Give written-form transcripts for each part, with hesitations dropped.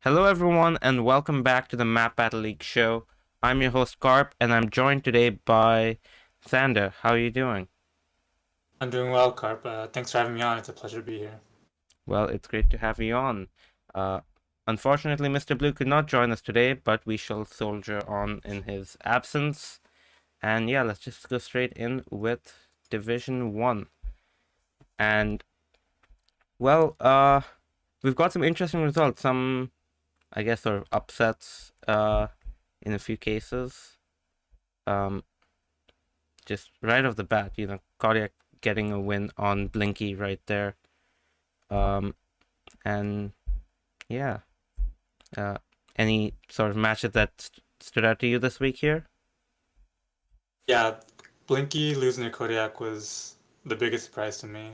Hello, everyone, and welcome back to the Map Battle League show. I'm your host, Carp, and I'm joined today by Xander. How are you doing? I'm doing well, Carp. Thanks for having me on. It's a pleasure to be here. Well, it's great to have you on. Uh, Unfortunately, Mr. Blue could not join us today, but we shall soldier on in his absence. And yeah, let's just go straight in with Division 1. And, well, we've got some interesting results. Some, I guess, sort of upsets in a few cases. Um, just right off the bat, Kodiak getting a win on Blinky right there. Um, and yeah, uh, any sort of matches that stood out to you this week here? Yeah, Blinky losing to Kodiak was the biggest surprise to me.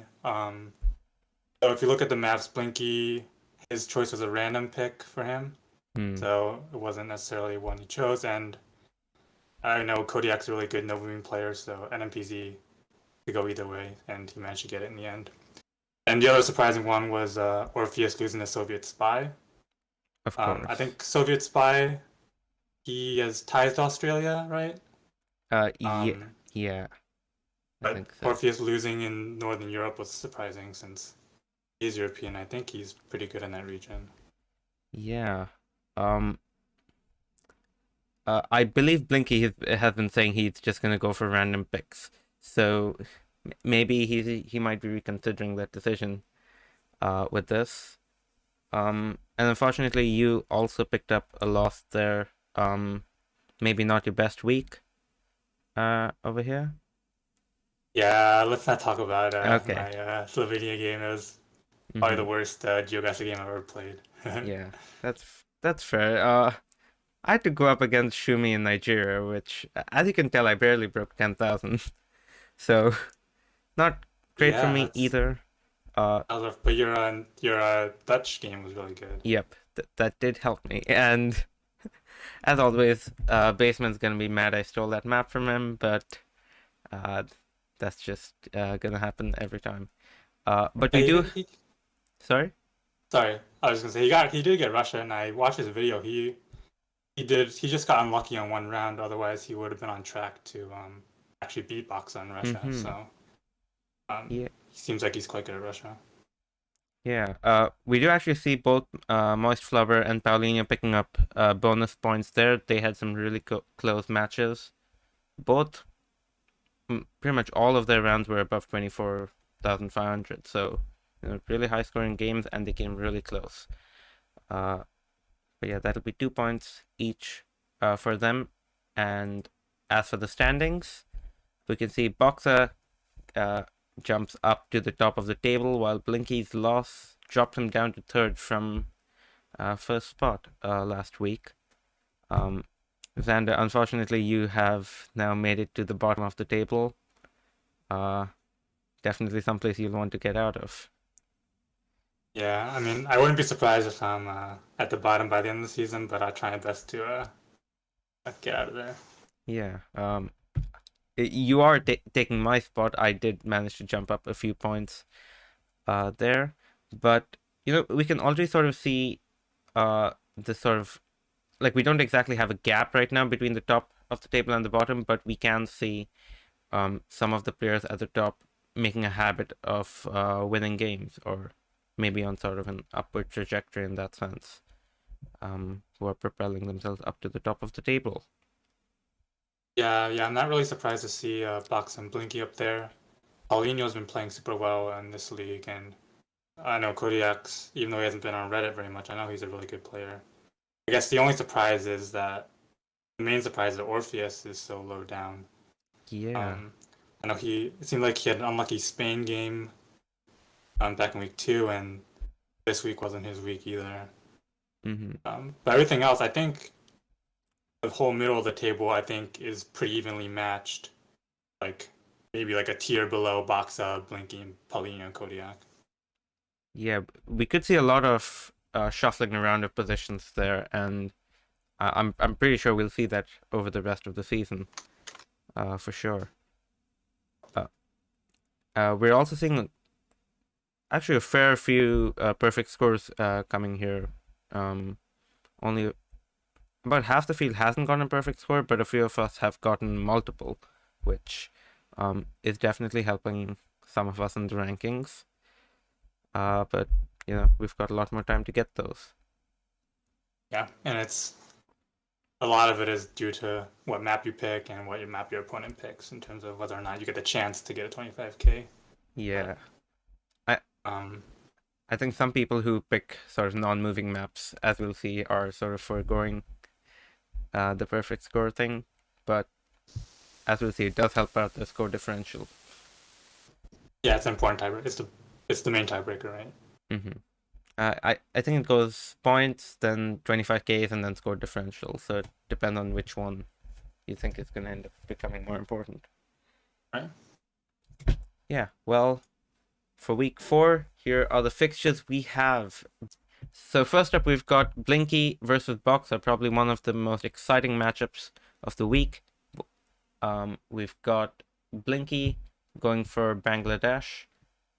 So if you look at the maps, Blinky, his choice was a random pick for him, Hmm. so it wasn't necessarily one he chose. And I know Kodiak's a really good no moving player, so NMPZ could go either way, and he managed to get it in the end. And the other surprising one was Orpheus losing to Soviet Spy. Of I course. think Soviet Spy, he has ties to Australia, right? Yeah, Um, yeah, I But think so. Orpheus losing in Northern Europe was surprising since he's European. I think he's pretty good in that region. Yeah. Um, I believe Blinky has been saying he's just gonna go for random picks. So maybe he might be reconsidering that decision with this. And unfortunately, you also picked up a loss there. Maybe not your best week, over here. Yeah, let's not talk about Okay. my Slovenia game. It was probably the Mm-hmm. worst geographic game I've ever played. Yeah, that's fair. I had to go up against Shumi in Nigeria, which, as you can tell, I barely broke 10,000. So not great for Yeah, me either. Uh, that was rough. But your Dutch game was really good. yep, that did help me. And as always, Basement's gonna be mad I stole that map from him, but uh, that's just gonna happen every time. But we Hey, do. he Sorry. sorry, I was gonna say he did get Russia, and I watched his video. He just got unlucky on one round. Otherwise, he would have been on track to actually beatbox on Russia. Mm-hmm. So Yeah. he seems like he's quite good at Russia. Yeah. We do actually see both Moist Flubber and Paulinho picking up bonus points there. They had some really close matches. Both, pretty much all of their rounds were above 24,500. So, really high scoring games, and they came really close. Uh, but yeah, that'll be 2 points each for them. And as for the standings, we can see Boxer uh, jumps up to the top of the table, while Blinky's loss dropped him down to third from first spot last week. Um, Xander, unfortunately, you have now made it to the bottom of the table. Uh, Definitely someplace you'll want to get out of. Yeah, I mean, I wouldn't be surprised if I'm at the bottom by the end of the season, but I'll try my best to get out of there. Yeah. You are taking my spot. I did manage to jump up a few points there, but we can already sort of see the sort of, like, we don't exactly have a gap right now between the top of the table and the bottom, but we can see some of the players at the top making a habit of winning games, or maybe on sort of an upward trajectory in that sense, who are propelling themselves up to the top of the table. Yeah, I'm not really surprised to see Box and Blinky up there. Paulinho's been playing super well in this league, and I know Kodiak's, even though he hasn't been on Reddit very much, I know he's a really good player. I guess the only surprise is that the main surprise is that Orpheus is so low down. Yeah. Um, I know it seemed like he had an unlucky Spain game back in week 2, and this week wasn't his week either. Mm-hmm. But everything else, I think the whole middle of the table, I think, is pretty evenly matched. Like maybe like a tier below Boxa, Blinky, Paulinho, and Kodiak. Yeah, we could see a lot of shuffling around of positions there, and I'm pretty sure we'll see that over the rest of the season, for sure. Uh, we're also seeing actually a fair few perfect scores coming here. only about half the field hasn't gotten a perfect score, but a few of us have gotten multiple, which is definitely helping some of us in the rankings. But we've got a lot more time to get those. Yeah, and it's a lot of it is due to what map you pick and what map your opponent picks in terms of whether or not you get the chance to get a 25k. Yeah, But I um, I think some people who pick sort of non-moving maps, as we'll see, are sort of foregoing the perfect score thing, but as we'll see, it does help out the score differential. yeah, it's an important tiebreaker. It's the main tiebreaker, right? Mm-hmm. I think it goes points, then 25Ks, and then score differential. So it depends on which one you think is going to end up becoming more important. Right. Yeah, well, for week 4, here are the fixtures we have. So first up, we've got Blinky versus Boxer, probably one of the most exciting matchups of the week. We've got Blinky going for Bangladesh,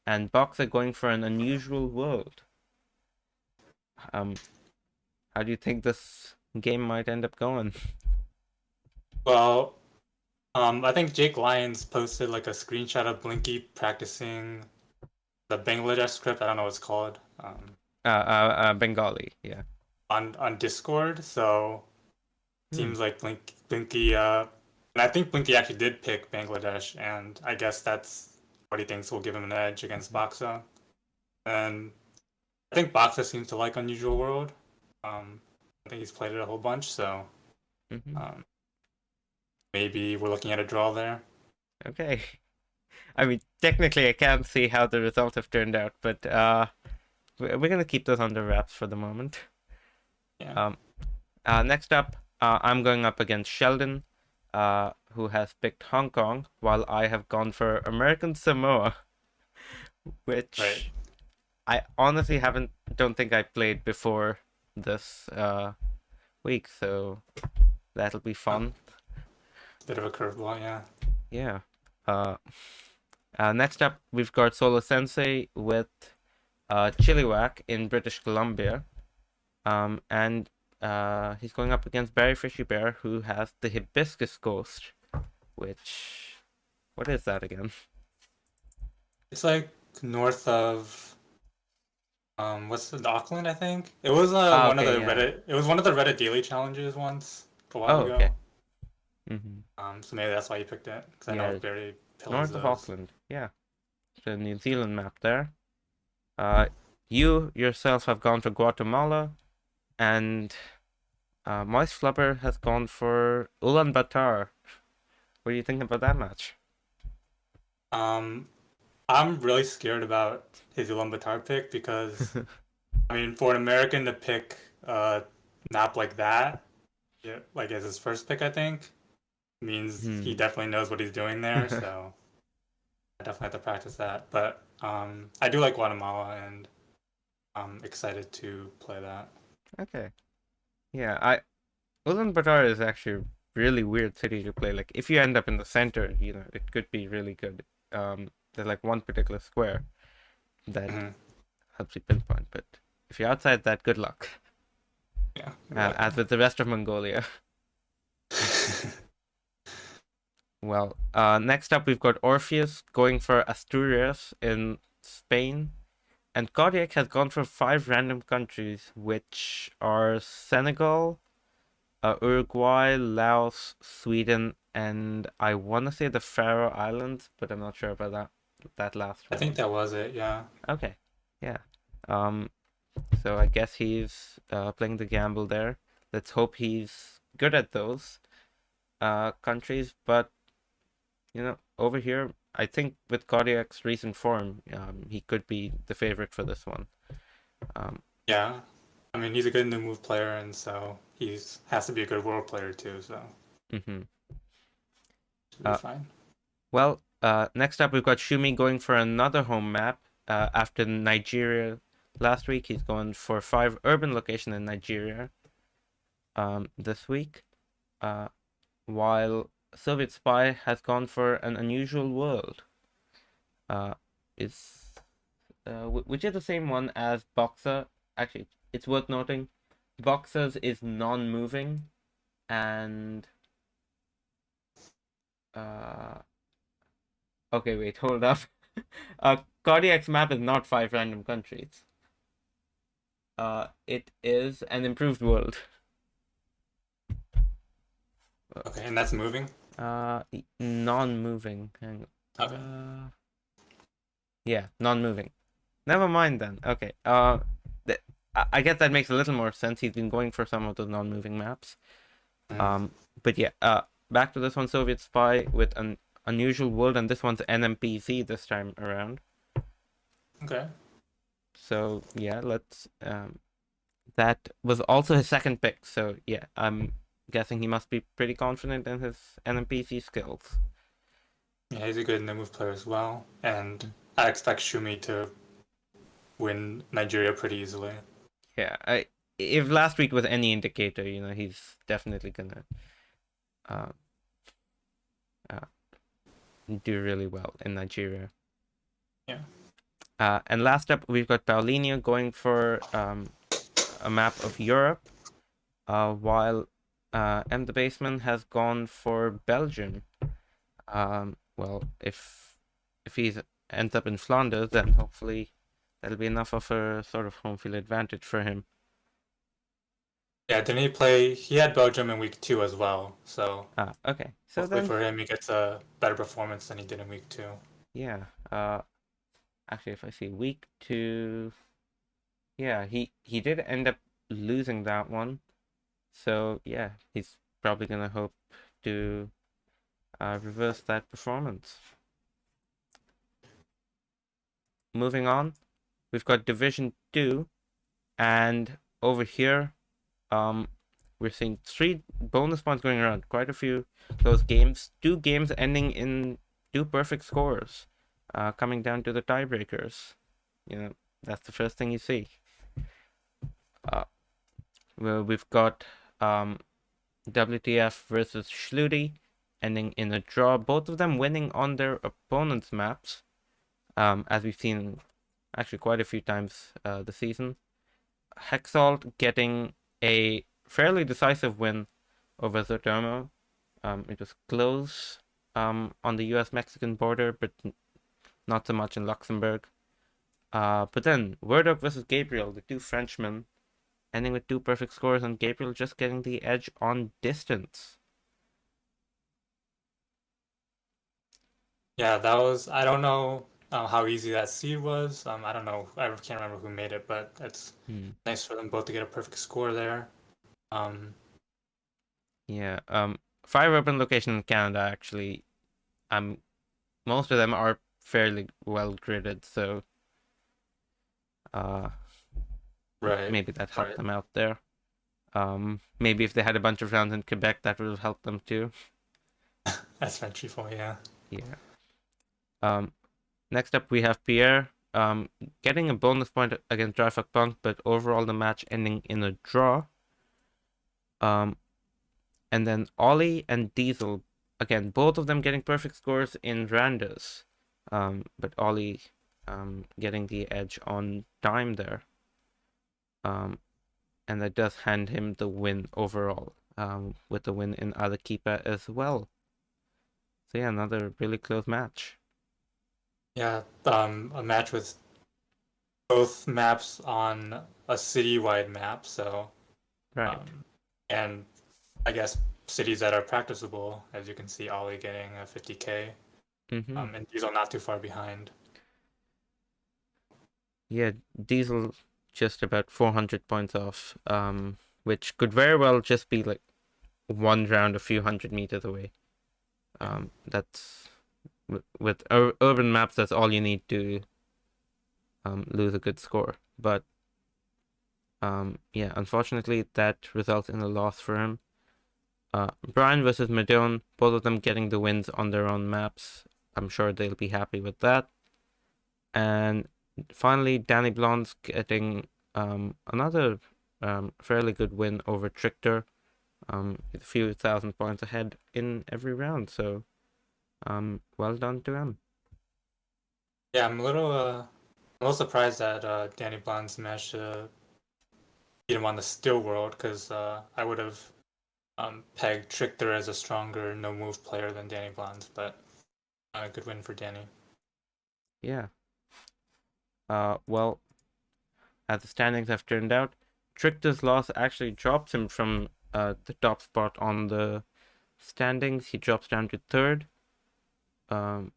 and Boxer going for an unusual world. How do you think this game might end up going? Well, I think Jake Lyons posted like a screenshot of Blinky practicing the Bangladesh script. I don't know what it's called. Bengali, yeah. On Discord. So Hmm. seems like Blinky, and I think Blinky actually did pick Bangladesh, and I guess that's what he thinks will give him an edge against Boxa. And I think Boxa seems to like Unusual World. I think he's played it a whole bunch, so Mm-hmm. um, maybe we're looking at a draw there. Okay. I mean, technically, I can't see how the results have turned out, but we're gonna keep those under wraps for the moment. Yeah. Um, Next up, I'm going up against Sheldon, who has picked Hong Kong, while I have gone for American Samoa, Right. which I honestly don't think I played before this week, so that'll be Oh, fun. bit of a curveball, yeah. Yeah. Uh, Next up, we've got Solo Sensei with Chilliwack in British Columbia. And he's going up against Barry Fishy Bear, who has the Hibiscus Ghost, which. What is that again? It's like north of what's the Auckland, I think. It was one of Okay, the yeah. Reddit. It was one of the Reddit daily challenges once a while Oh, okay. ago. Mm-hmm. So maybe that's why you picked it because I know Yeah, Barry plays north of those. Auckland. Yeah. So New Zealand map there. Uh, you yourself have gone for Guatemala, and Moist Flubber has gone for Ulaanbaatar. What do you think about that match? Um, I'm really scared about his Ulaanbaatar pick because I mean, for an American to pick a map like that, yeah, like as his first pick, I think means he Hmm. definitely knows what he's doing there. So I definitely have to practice that. But I do like Guatemala, and I'm excited to play that. Okay. Yeah, Ulaanbaatar is actually a really weird city to play. Like, if you end up in the center, it could be really good. There's like one particular square that Hmm. helps you pinpoint, but if you're outside that, good luck. Yeah, exactly. As with the rest of Mongolia. Well, next up we've got Orpheus going for Asturias in Spain, and Kodiak has gone for 5 random countries, which are Senegal, Uruguay, Laos, Sweden, and I want to say the Faroe Islands, but I'm not sure about that last I think one. that was it. Yeah. Okay, yeah. Um, so I guess he's playing the gamble there. Let's hope he's good at those countries. But over here, I think with Kodiak's recent form, he could be the favorite for this one. Um, Yeah. I mean, he's a good new move player, and so he's has to be a good world player too. So mhm. should be uh, fine. well, next up we've got Shumi going for another home map. After Nigeria last week, he's going for 5 urban location in Nigeria. This week, uh, while Soviet Spy has gone for an unusual world. Uh, it's which is the same one as Boxer. Actually, it's worth noting. Boxers is non-moving, and uh, okay, wait, hold up. Cardiac's map is not 5 random countries. It is an improved world. Okay, and that's moving. Non-moving. Okay. Yeah, non-moving. Never mind then. Okay. Th I guess that makes a little more sense. He's been going for some of those non-moving maps. Mm. Um, but yeah. Back to this one, Soviet Spy with an unusual world, and this one's NMPC this time around. Okay. So yeah, let's. That was also his second pick. So yeah, I'm guessing he must be pretty confident in his NMPC skills. Yeah, he's a good no move player as well, and I expect Shumi to win Nigeria pretty easily. Yeah, if last week was any indicator, he's definitely gonna uh, uh, do really well in Nigeria. Yeah. And last up, we've got Paulinho going for a map of Europe, while M the Baseman has gone for Belgium. Well, if he ends up in Flanders, then hopefully that'll be enough of a sort of home field advantage for him. Yeah, didn't he play? He had Belgium in week 2 as well, so Okay. So hopefully then, for him he gets a better performance than he did in week 2. yeah. Actually, if I see week 2, yeah, he did end up losing that one. So yeah, he's probably gonna hope to reverse that performance. Moving on, we've got Division 2, and over here, um, we're seeing 3 bonus points going around. Quite a few those games. 2 games ending in 2 perfect scores, coming down to the tiebreakers. That's the first thing you see. Uh, well, we've got WTF versus Schluty, ending in a draw. Both of them winning on their opponents' maps, as we've seen actually quite a few times this season. Hexalt getting a fairly decisive win over Zotomo. It was close on the US-Mexican border, but not so much in Luxembourg. But then Wordog versus Gabriel, the 2 Frenchmen, ending with 2 perfect scores, and Gabriel just getting the edge on distance. Yeah, that was. I don't know how easy that seed was. I don't know. I can't remember who made it, but it's Hmm. nice for them both to get a perfect score there. Um, Yeah. 5 urban locations in Canada actually. Um, most of them are fairly well gridded, so uh, right, maybe that helped right. them out there. Maybe if they had a bunch of rounds in Quebec, that would have helped them too. That's vengeful, yeah. Yeah. Um, Next up we have Pierre. Getting a bonus point against Dryfuck Punk, but overall the match ending in a draw. Um, and then Ollie and Diesel, again, both of them getting perfect scores in Randers. But Ollie getting the edge on time there. And that does hand him the win overall, with the win in Arequipa as well. So yeah, another really close match. Yeah, a match with both maps on a city-wide map, so Right. um, and I guess cities that are practicable, as you can see, Ollie getting a 50K, Mm-hmm. and Diesel not too far behind. Yeah, Diesel just about 400 points off, which could very well just be like one round a few hundred meters away. Yeah, That's with urban maps, that's all you need to lose a good score. But yeah, unfortunately, that results in a loss for him. Brian versus Madone, both of them getting the wins on their own maps. I'm sure they'll be happy with that. And finally, Danny Blonde's getting another fairly good win over Trickter, a few thousand points ahead in every round. So well done to him. yeah, I'm a little surprised that Danny Blands managed to beat him on the still world because I would have pegged Trichter as a stronger no move player than Danny Blondes, but a good win for Danny. Yeah. Well, as the standings have turned out, Trichter's loss actually drops him from the top spot on the standings. He drops down to third. Um,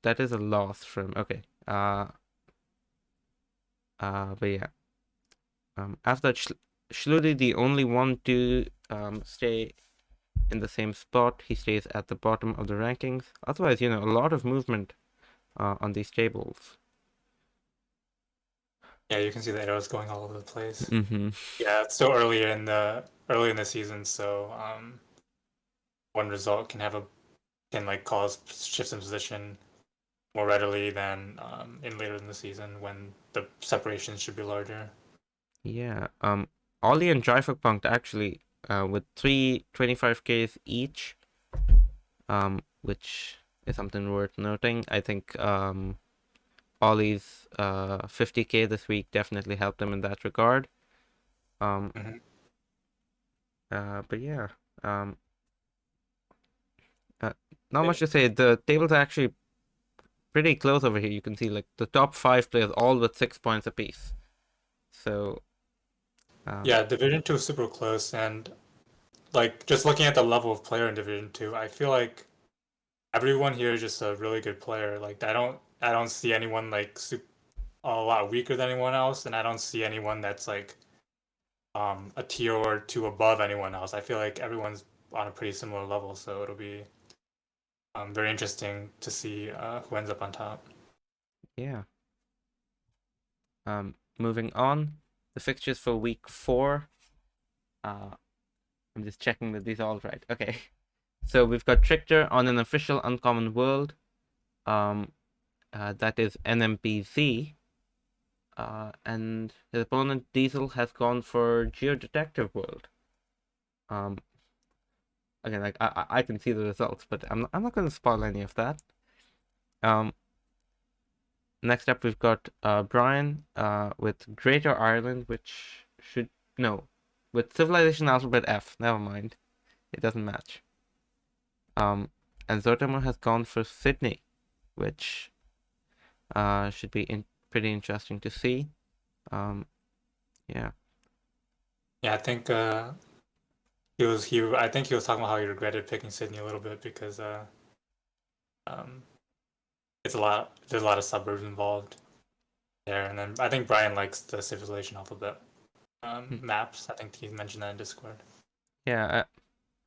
that is a loss from okay. But yeah. After that, Schludi, the only one to stay in the same spot, he stays at the bottom of the rankings. Otherwise, a lot of movement on these tables. Yeah, you can see the arrows going all over the place. Mm-hmm. Yeah, it's still early in the season, so one result can like cause shifts in position more readily than in later in the season when the separation should be larger. Yeah. Ollie and Dreifunkpunkt actually with 325Ks each, which is something worth noting. I think Ollie's 50K this week definitely helped him in that regard. Mm-hmm. But yeah, um, uh, not much to say. The tables are actually pretty close over here. You can see like the top 5 players all with 6 points apiece. So Yeah, Division Two is super close, and like just looking at the level of player in Division Two, I feel like everyone here is just a really good player. Like I don't see anyone like a lot weaker than anyone else, and I don't see anyone that's like a tier or two above anyone else. I feel like everyone's on a pretty similar level, so it'll be very interesting to see who ends up on top. yeah. Moving on, the fixtures for week 4. I'm just checking that these are all right. Okay. So we've got Trichter on an official uncommon world. That is NMPZ. And his opponent Diesel has gone for Geodetective World. Again, like I can see the results, but I'm not going to spoil any of that. Next up we've got Brian with Greater Ireland, which should no, with Civilization Alphabet F. Never mind, it doesn't match. And Zotomo has gone for Sydney, which should be pretty interesting to see. Yeah. Yeah, I think I think he was talking about how he regretted picking Sydney a little bit because um, it's a lot. There's a lot of suburbs involved there, and then I think Brian likes the Civilization Alphabet maps. I think he mentioned that in Discord. Yeah,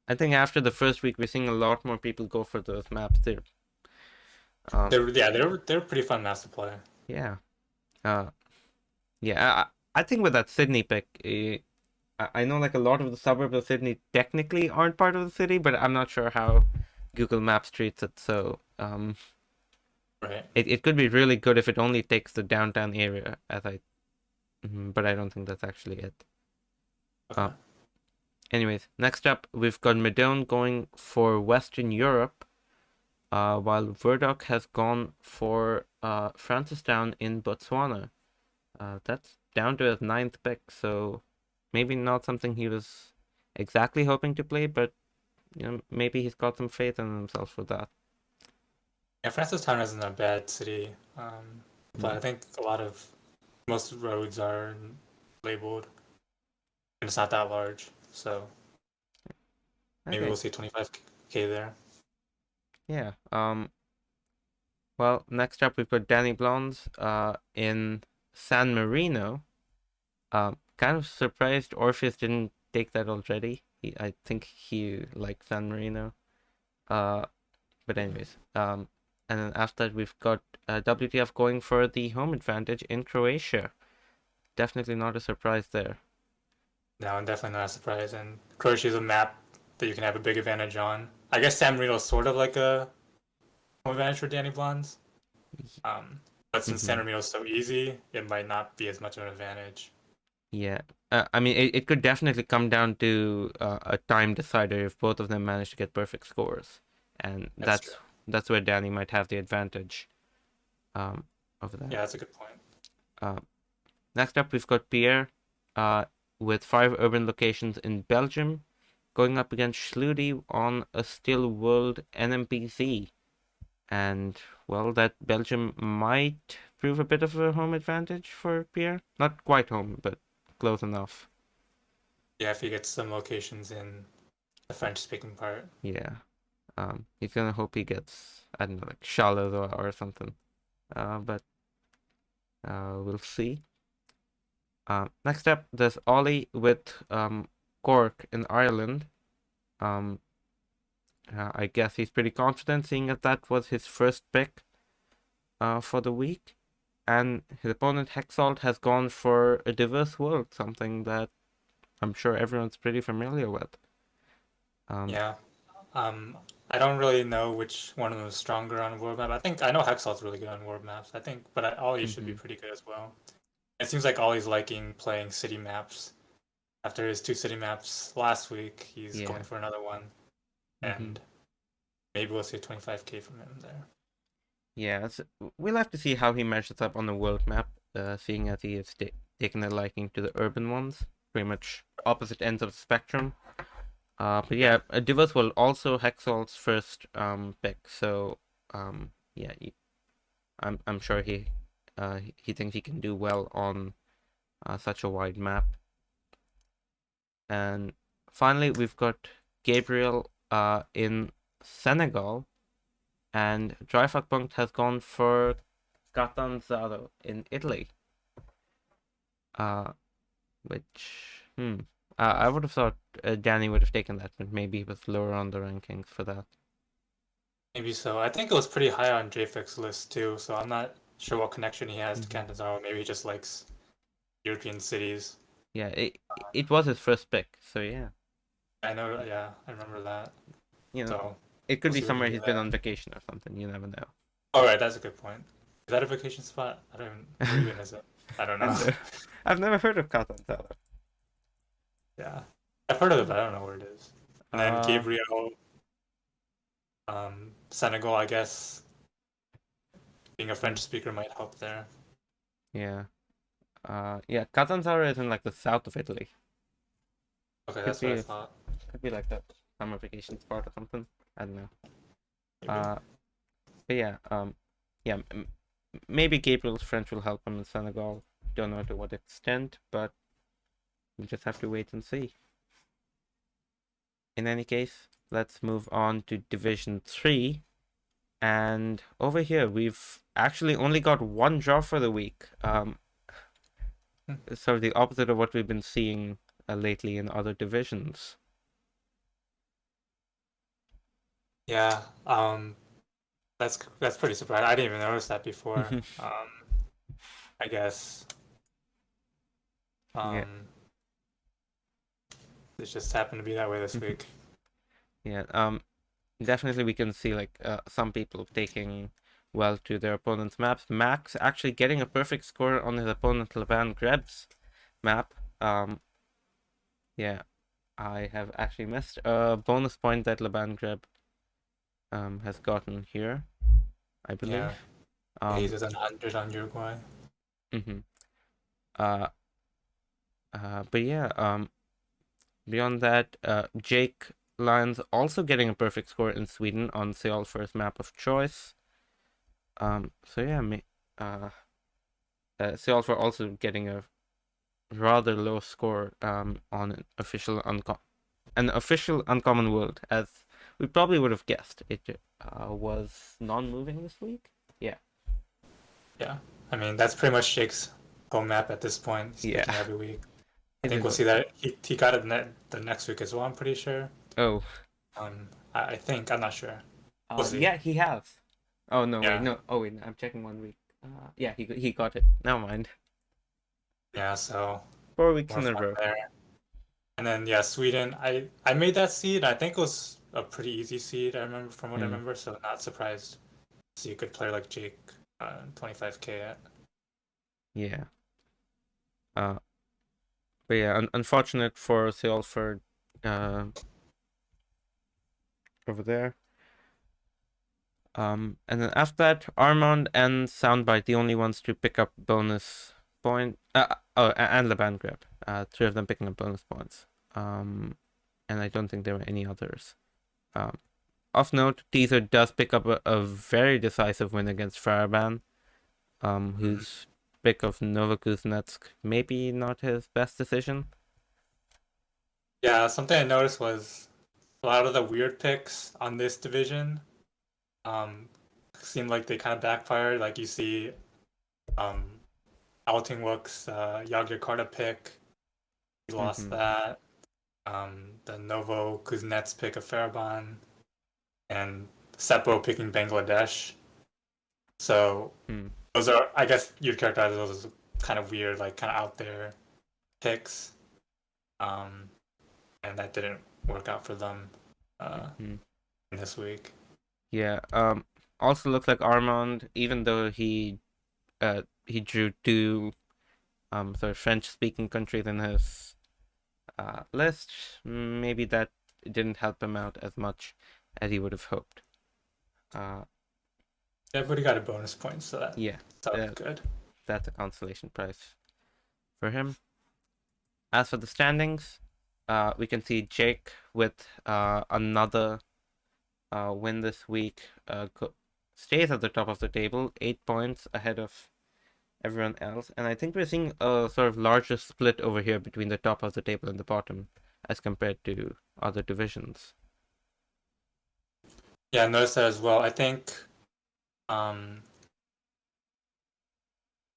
I think after the first week, we're seeing a lot more people go for those maps there. They're pretty fun maps to play. Yeah. Yeah. I think with that Sydney pick, I know like a lot of the suburbs of Sydney technically aren't part of the city, but I'm not sure how Google Maps treats it. So Right. it could be really good if it only takes the downtown area, but I don't think that's actually it. Okay. Anyways, next up we've got Medone going for Western Europe, while Verdoc has gone for Francistown in Botswana. That's down to his 9th pick, so maybe not something he was exactly hoping to play, but maybe he's got some faith in himself for that. Yeah, Francistown isn't a bad city, but I think most roads are labeled, and it's not that large, so maybe Okay. we'll see 25K there. Yeah. Well, next up we've got Danny Blondes in San Marino. Kind of surprised Orpheus didn't take that already. I think he liked San Marino. But anyways, and then after that we've got WTF going for the home advantage in Croatia. Definitely not a surprise there. No, I'm definitely not surprised. And Croatia is a map that you can have a big advantage on. I guess San Marino is sort of like a home advantage for Danny Blondes. But since San Mm-hmm. Marino is so easy, it might not be as much of an advantage. Yeah. I mean, it could definitely come down to a time decider if both of them manage to get perfect scores, and That's true. that's where Danny might have the advantage um, over that. Yeah, that's a good point. Uh, Next up, we've got Pierre with 5 urban locations in Belgium, going up against Schluty on a still world NMPC. And, well, that Belgium might prove a bit of a home advantage for Pierre. Not quite home, but close enough. Yeah, if he gets some locations in the French-speaking part. Yeah. He's gonna hope he gets, I don't know, like Charlotte or something. But we'll see. Next up, there's Ollie with Cork in Ireland. Um, I guess he's pretty confident, seeing that that was his first pick for the week. And his opponent Hexalt has gone for a diverse world, something that I'm sure everyone's pretty familiar with. Yeah. Um, I don't really know which one of them is stronger on world map. I think I know Hexal's really good on world maps. I think, but Ollie should be Mm-hmm. pretty good as well. It seems like Ollie's liking playing city maps. After his 2 city maps last week, he's Yeah. going for another one, Mm-hmm. and maybe we'll see 25K from him there. Yeah, we'll have to see how he measures up on the world map, seeing as he has taken a liking to the urban ones, pretty much opposite ends of the spectrum. But yeah, Divas will also Hexal's first pick, so yeah, I'm sure he thinks he can do well on such a wide map. And finally, we've got Gabriel in Senegal, and Dryfuck has gone for Catanzaro in Italy. Uh, which I would have thought Danny would have taken that, but maybe he was lower on the rankings for that. Maybe so. I think it was pretty high on JFix's list too, so I'm not sure what connection he has to Mm-hmm. Catanzaro. Maybe he just likes European cities. Yeah, it was his first pick, so yeah, I know, yeah, I remember that. you know, So it could we'll be see what he somewhere can do he's been there. on vacation or something. You never know. All right, that's a good point. Is that a vacation spot? I don't even, where even is it? I don't know. I've never heard of Catanzaro. Yeah. I've heard of it, Hmm. but I don't know where it is. And then Uh, Gabriel, Senegal, I guess being a hmm, French speaker might help there. yeah. Yeah, Catanzaro is in like the south of Italy. Okay, Could that's what I be thought. could be like a summer vacation spot or something. I don't know. Maybe. Uh, but yeah, yeah, maybe Gabriel's French will help him in Senegal. Don't know to what extent, but we just have to wait and see. In any case, let's move on to Division 3. And over here, we've actually only got one draw for the week. Hmm. Sort of the opposite of what we've been seeing lately in other divisions. Yeah, that's pretty surprising. I didn't even notice that before. I guess Yeah. um, it just happened to be that way this week. Yeah. Definitely we can see like some people taking well to their opponent's maps. Max actually getting a perfect score on his opponent Levan Greb's map. Yeah, I have actually missed a bonus point that Levan Greb has gotten here, I Yeah, believe. he's Um, within 100 on Uruguay. mhm. uh, but yeah, beyond that, Jake Lyons also getting a perfect score in Sweden on Seoul first map of choice. So yeah, Seoul for also getting a rather low score on an official uncommon world, as we probably would have guessed. It was non-moving this week. Yeah, Yeah, I mean that's pretty much Jake's home map at this point. He's yeah. picking every week. I It think is we'll what see it is. that he got it the next week as well. I'm pretty sure. Oh, I think I'm not sure. We'll see. yeah, he has. Oh no, wait, Yeah, no. Oh wait, I'm checking 1 week. Yeah, he got it. Never mind. yeah. So 4 weeks more in a fun row. there. And then yeah, Sweden. I made that seed. I think it was a pretty easy seed. I remember from what I Mm, remember. So not surprised to see a good player like Jake, 25K at. yeah. Uh, but yeah, unfortunate for Sealford, uh, over there. And then after that, Armand and Soundbite, the only ones to pick up bonus And Laban grab. Three of them picking up bonus points. And I don't think there were any others. Um, of note, Teaser does pick up a very decisive win against Faraban, Mhm. whose pick of Novokuznetsk maybe not his best decision. Yeah, something I noticed was a lot of the weird picks on this division um, seemed like they kind of backfired. Like you see um, Altingwook's Yagyakarta pick, he lost Mm-hmm. that. The Novo Kuznets pick of Faraban, and Seppo picking Bangladesh. So Mm. those are, I guess you'd characterize those as kind of weird, like kind of out there picks. Um, and that didn't work out for them uh, Mm-hmm. this week. Yeah. Also looks like Armand, even though he drew two sort of French-speaking countries in his list, maybe that didn't help him out as much as he would have hoped. Uh, Yeah, but he got a bonus point, so yeah, that was uh, good. that's a consolation prize for him. As for the standings, we can see Jake with another win this week. Stays at the top of the table, 8 points ahead of everyone else, and I think we're seeing a sort of larger split over here between the top of the table and the bottom as compared to other divisions. Yeah, I noticed that as well. I think, um,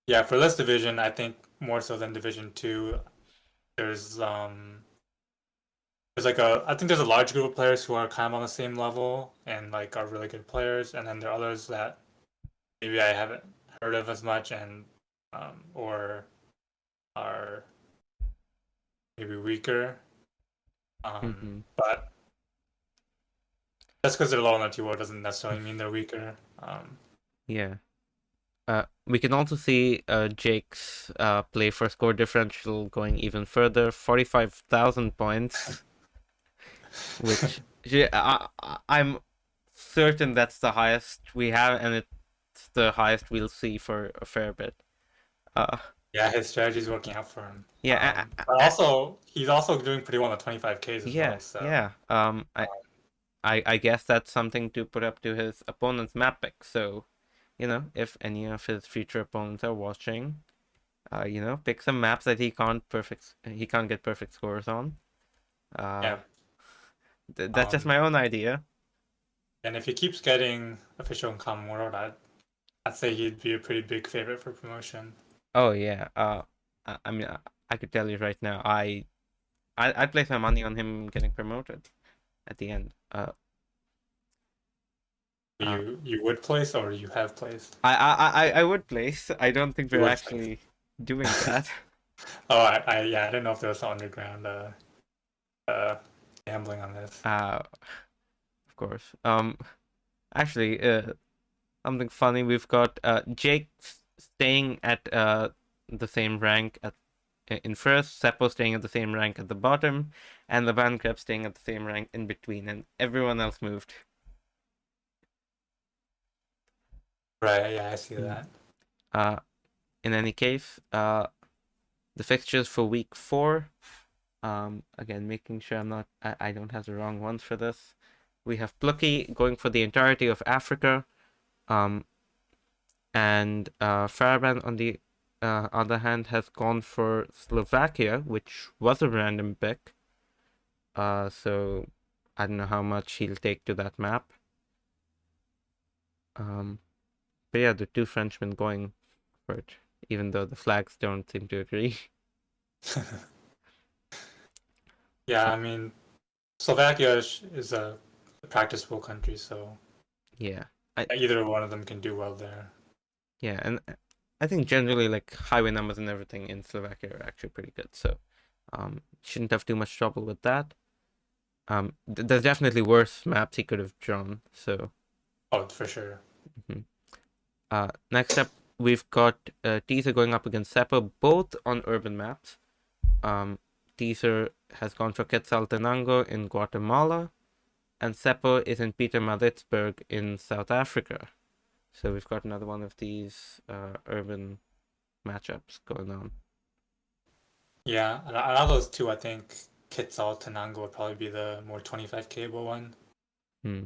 yeah, for this division, I think more so than Division Two, there's there's like I think there's a large group of players who are kind of on the same level and like are really good players, and then there are others that maybe I haven't heard of as much and or are maybe weaker. Mm-hmm. But just because they're low on the T4 doesn't necessarily mean they're weaker. Yeah. We can also see Jake's play for score differential going even further, 45,000 points, which yeah, I'm certain that's the highest we have, and it's the highest we'll see for a fair bit. Uh, Yeah, his strategy is working out for him. yeah, But also he's also doing pretty well on the 25Ks as yeah, well. So yeah. I guess that's something to put up to his opponent's map pick. So, if any of his future opponents are watching, pick some maps that he can't get perfect scores on. Uh, yeah, that's just um, my own idea. and if he keeps getting official and common world, I'd say he'd be a pretty big favorite for promotion. Oh yeah. I mean, I could tell you right now, I'd place my money on him getting promoted at the end. Uh, You would place or you have placed? I would place. I don't think You we're would place. actually doing that. Oh, yeah, I didn't know if there was some underground uh gambling on this. Of course. Actually, something funny. We've got Jake staying at the same rank in first, Seppo staying at the same rank at the bottom, and the Crab staying at the same rank in between, and everyone else moved. Right, yeah, I see Hmm. that. Uh, in any case, the fixtures for week 4. Again, making sure I don't have the wrong ones for this. We have Plucky going for the entirety of Africa. Um, and Faraban, on the other hand, has gone for Slovakia, which was a random pick. So I don't know how much he'll take to that map. Um, but yeah, the two Frenchmen going for it, even though the flags don't seem to agree. Yeah, Uh, I mean, Slovakia is a practicable country, so yeah, I either one of them can do well there. yeah, and I think generally like highway numbers and everything in Slovakia are actually pretty good. So shouldn't have too much trouble with that. There's definitely worse maps he could have drawn. So Oh, for sure. mhm. Next up, we've got Teaser going up against Seppo, both on urban maps. Teaser has gone for Quetzaltenango in Guatemala, and Seppo is in Pietermaritzburg in South Africa. So we've got another one of these urban matchups going on. Yeah, out of those two, I think Quetzal Tenango would probably be the more 25K-able one. Hmm.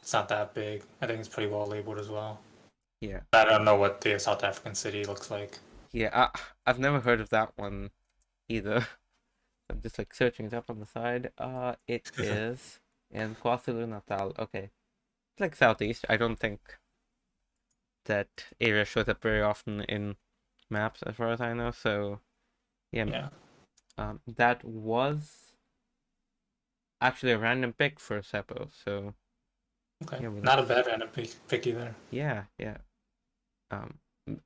It's not that big. I think it's pretty well labeled as well. Yeah. I don't know what the South African city looks like. Yeah, I've never heard of that one either. I'm just like searching it up on the side. It is in KwaZulu-Natal. Okay. It's like southeast. I don't think that area shows up very often in maps as far as I know. So yeah, Yeah. that was actually a random pick for Seppo. So Okay. yeah, Not a bad random pick either. yeah, yeah.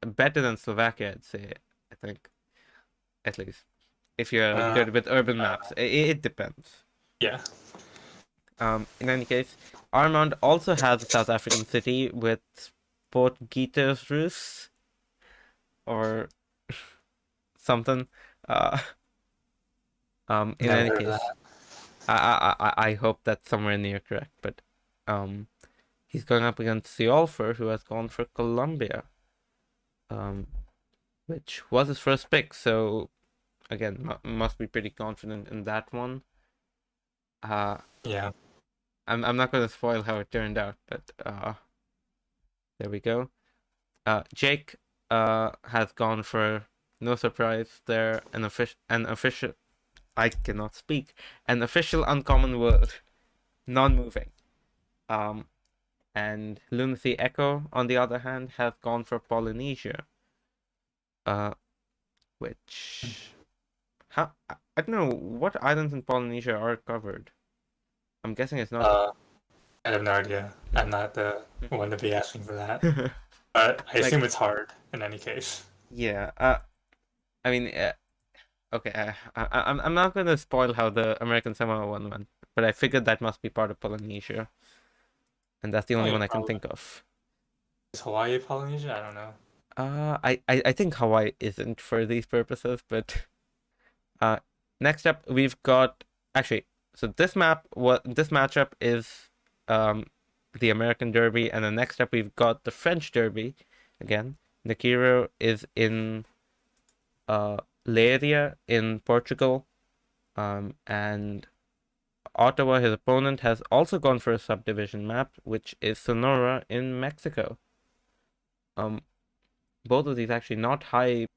Better than Slovakia, I'd say. I think at least if you're Uh, good with urban maps, it depends. yeah. In any case, Armand also has a South African city with Port Gietersrus or something. Uh, in Never any heard of case, that. I hope that's somewhere near correct, but um, he's going up against Seolfer, who has gone for Colombia, um, which was his first pick. So again, must be pretty confident in that one. Uh, Yeah. I'm not going to spoil how it turned out, but there we go. Jake has gone for no surprise there an official I cannot speak an official uncommon word non-moving. Um, and Lunacy Echo on the other hand has gone for Polynesia. Uh, which I don't know what islands in Polynesia are covered. I'm guessing it's not. Uh, I have no idea. I'm not the one to be asking for that. But I Like assume it's hard in any case. yeah. I mean, okay. I'm not gonna spoil how the American Samoa one went, but I figured that must be part of Polynesia, and that's the Oh only yeah, one I can probably. think of. Is Hawaii Polynesia? I don't know. I think Hawaii isn't for these purposes, but uh, next up we've got actually. So this matchup is um the American Derby, and the next up we've got the French Derby again. Nakiro is in Leiria in Portugal, and Ottawa, his opponent, has also gone for a subdivision map, which is Sonora in Mexico. Um, both of these actually not high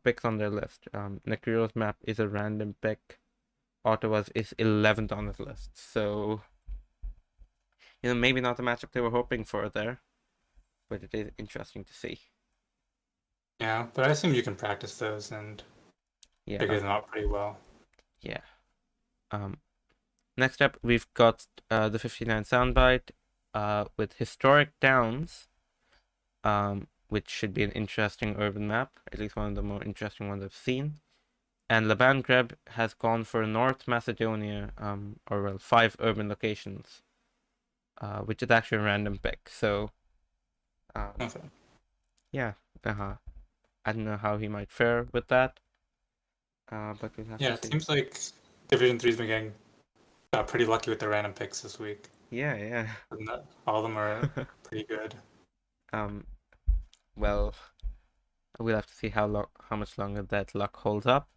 picks on their list. Nakiro's map is a random pick. Ottawa's is 11th on his list. So, maybe not the matchup they were hoping for there, but it is interesting to see. Yeah, but I assume you can practice those and Yeah, figure them out pretty well. yeah. Um, Next up, we've got the 59 soundbite with Historic Towns, which should be an interesting urban map, at least one of the more interesting ones I've seen. And Laban Greb has gone for North Macedonia, or well, 5 urban locations, which is actually a random pick. So, Okay. yeah, I don't know how he might fare with that, but we'll have Yeah, to it see. seems like Division Three's been getting pretty lucky with the random picks this week. Yeah, yeah. All of them are pretty good. um, well, we'll have to see how much longer that luck holds up.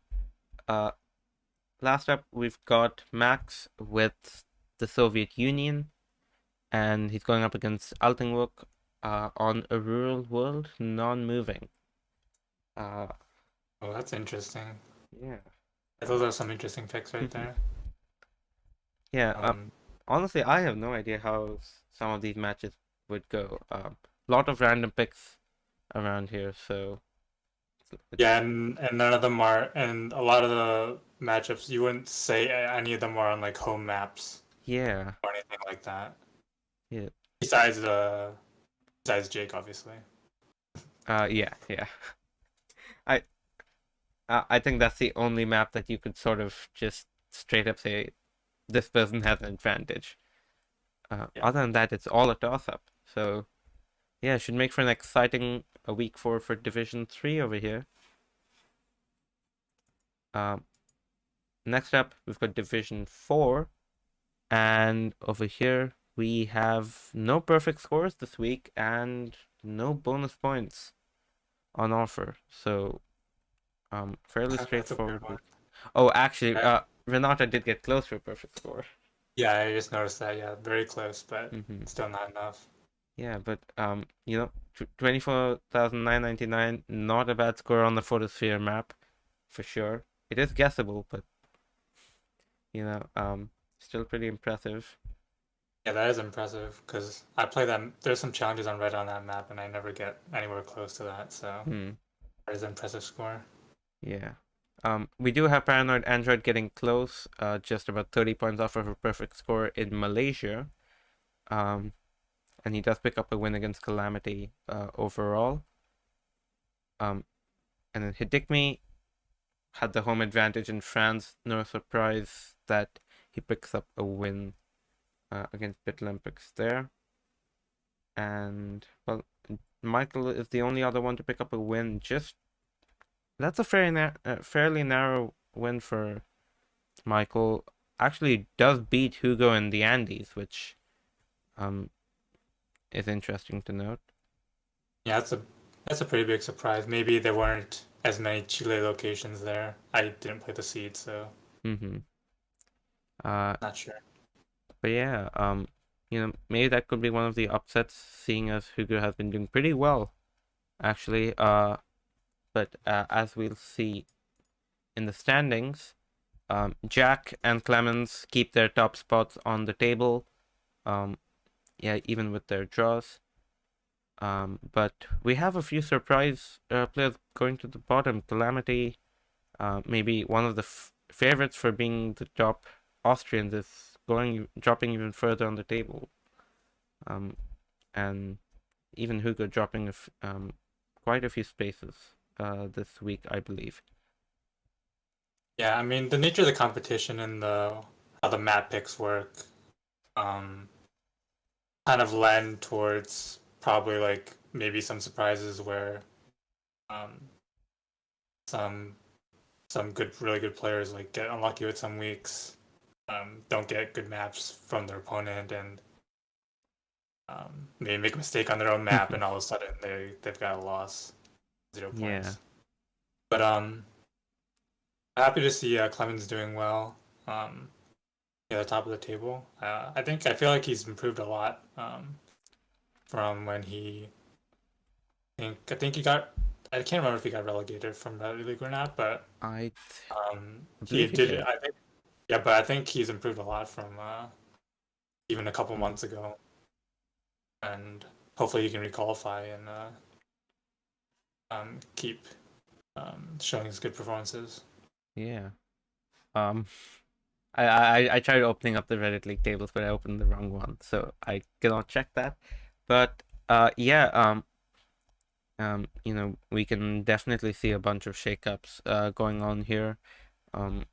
Uh, Last up, we've got Max with the Soviet Union, and he's going up against Altenwook on a rural world, non-moving. Uh, Oh, that's interesting. yeah. Those are some interesting picks right there. Yeah. Um, Honestly, I have no idea how some of these matches would go. Lot of random picks around here, so yeah, it's and none of them are, and a lot of the matchups you wouldn't say any of them are on like home maps yeah, or anything like that. yeah, Besides besides Jake, obviously. yeah, yeah. I I think that's the only map that you could sort of just straight up say this person has an advantage. Yeah. Other than that, it's all a toss up. So yeah, should make for an exciting week for Division 3 over here. Um, Next up, we've got Division 4, and over here we have no perfect scores this week and no bonus points on offer. So Fairly That's a weird straightforward one. week. Oh, actually, Yeah, Renata did get close to a perfect score. yeah, I just noticed that. Yeah, very close, but Mm-hmm. still not enough. Yeah, but 24,999, not a bad score on the photosphere map, for sure. It is guessable, but still pretty impressive. Yeah, that is impressive because I play that. There's some challenges on Red on that map, and I never get anywhere close to that. So Hmm. that is an impressive score. Yeah. We do have Paranoid Android getting close, just about 30 points off of a perfect score in Malaysia. Um, and he does pick up a win against Calamity overall. Um, and then Hidikmi had the home advantage in France. No surprise that he picks up a win against Bitlympics there. And well, Michael is the only other one to pick up a win. Just that's a fairly narrow win for Michael. Actually, does beat Hugo in the Andes, which um is interesting to note. Yeah, that's a pretty big surprise. Maybe there weren't as many Chile locations there. I didn't play the seed, so Mm-hmm. Uh, not sure. but yeah, maybe that could be one of the upsets, seeing as Hugo has been doing pretty well, actually. But as we'll see in the standings, Jack and Clemens keep their top spots on the table. Um, yeah, even with their draws. But we have a few surprise players going to the bottom. Calamity, maybe one of the favorites for being the top Austrians, is dropping even further on the table. Um, and even Hugo dropping quite a few spaces this week, I believe. Yeah, I mean the nature of the competition and the how the map picks work, um, kind of lend towards probably like maybe some surprises where um, some some really good players like get unlucky with some weeks, don't get good maps from their opponent, and they make a mistake on their own map, and all of a sudden they've got a loss, 0 points. Yeah, But happy to see Clemens doing well. Yeah, the top of the table. I feel like he's improved a lot from when I think he got. I can't remember if he got relegated from the league or not, but I he believe he did. did. I think yeah, but I think he's improved a lot from even a couple Mm, months ago, and hopefully he can requalify and keep showing his good performances. yeah. Um, I tried opening up the Reddit League tables, but I opened the wrong one, so I cannot check that. But yeah, we can definitely see a bunch of shakeups going on here. Um,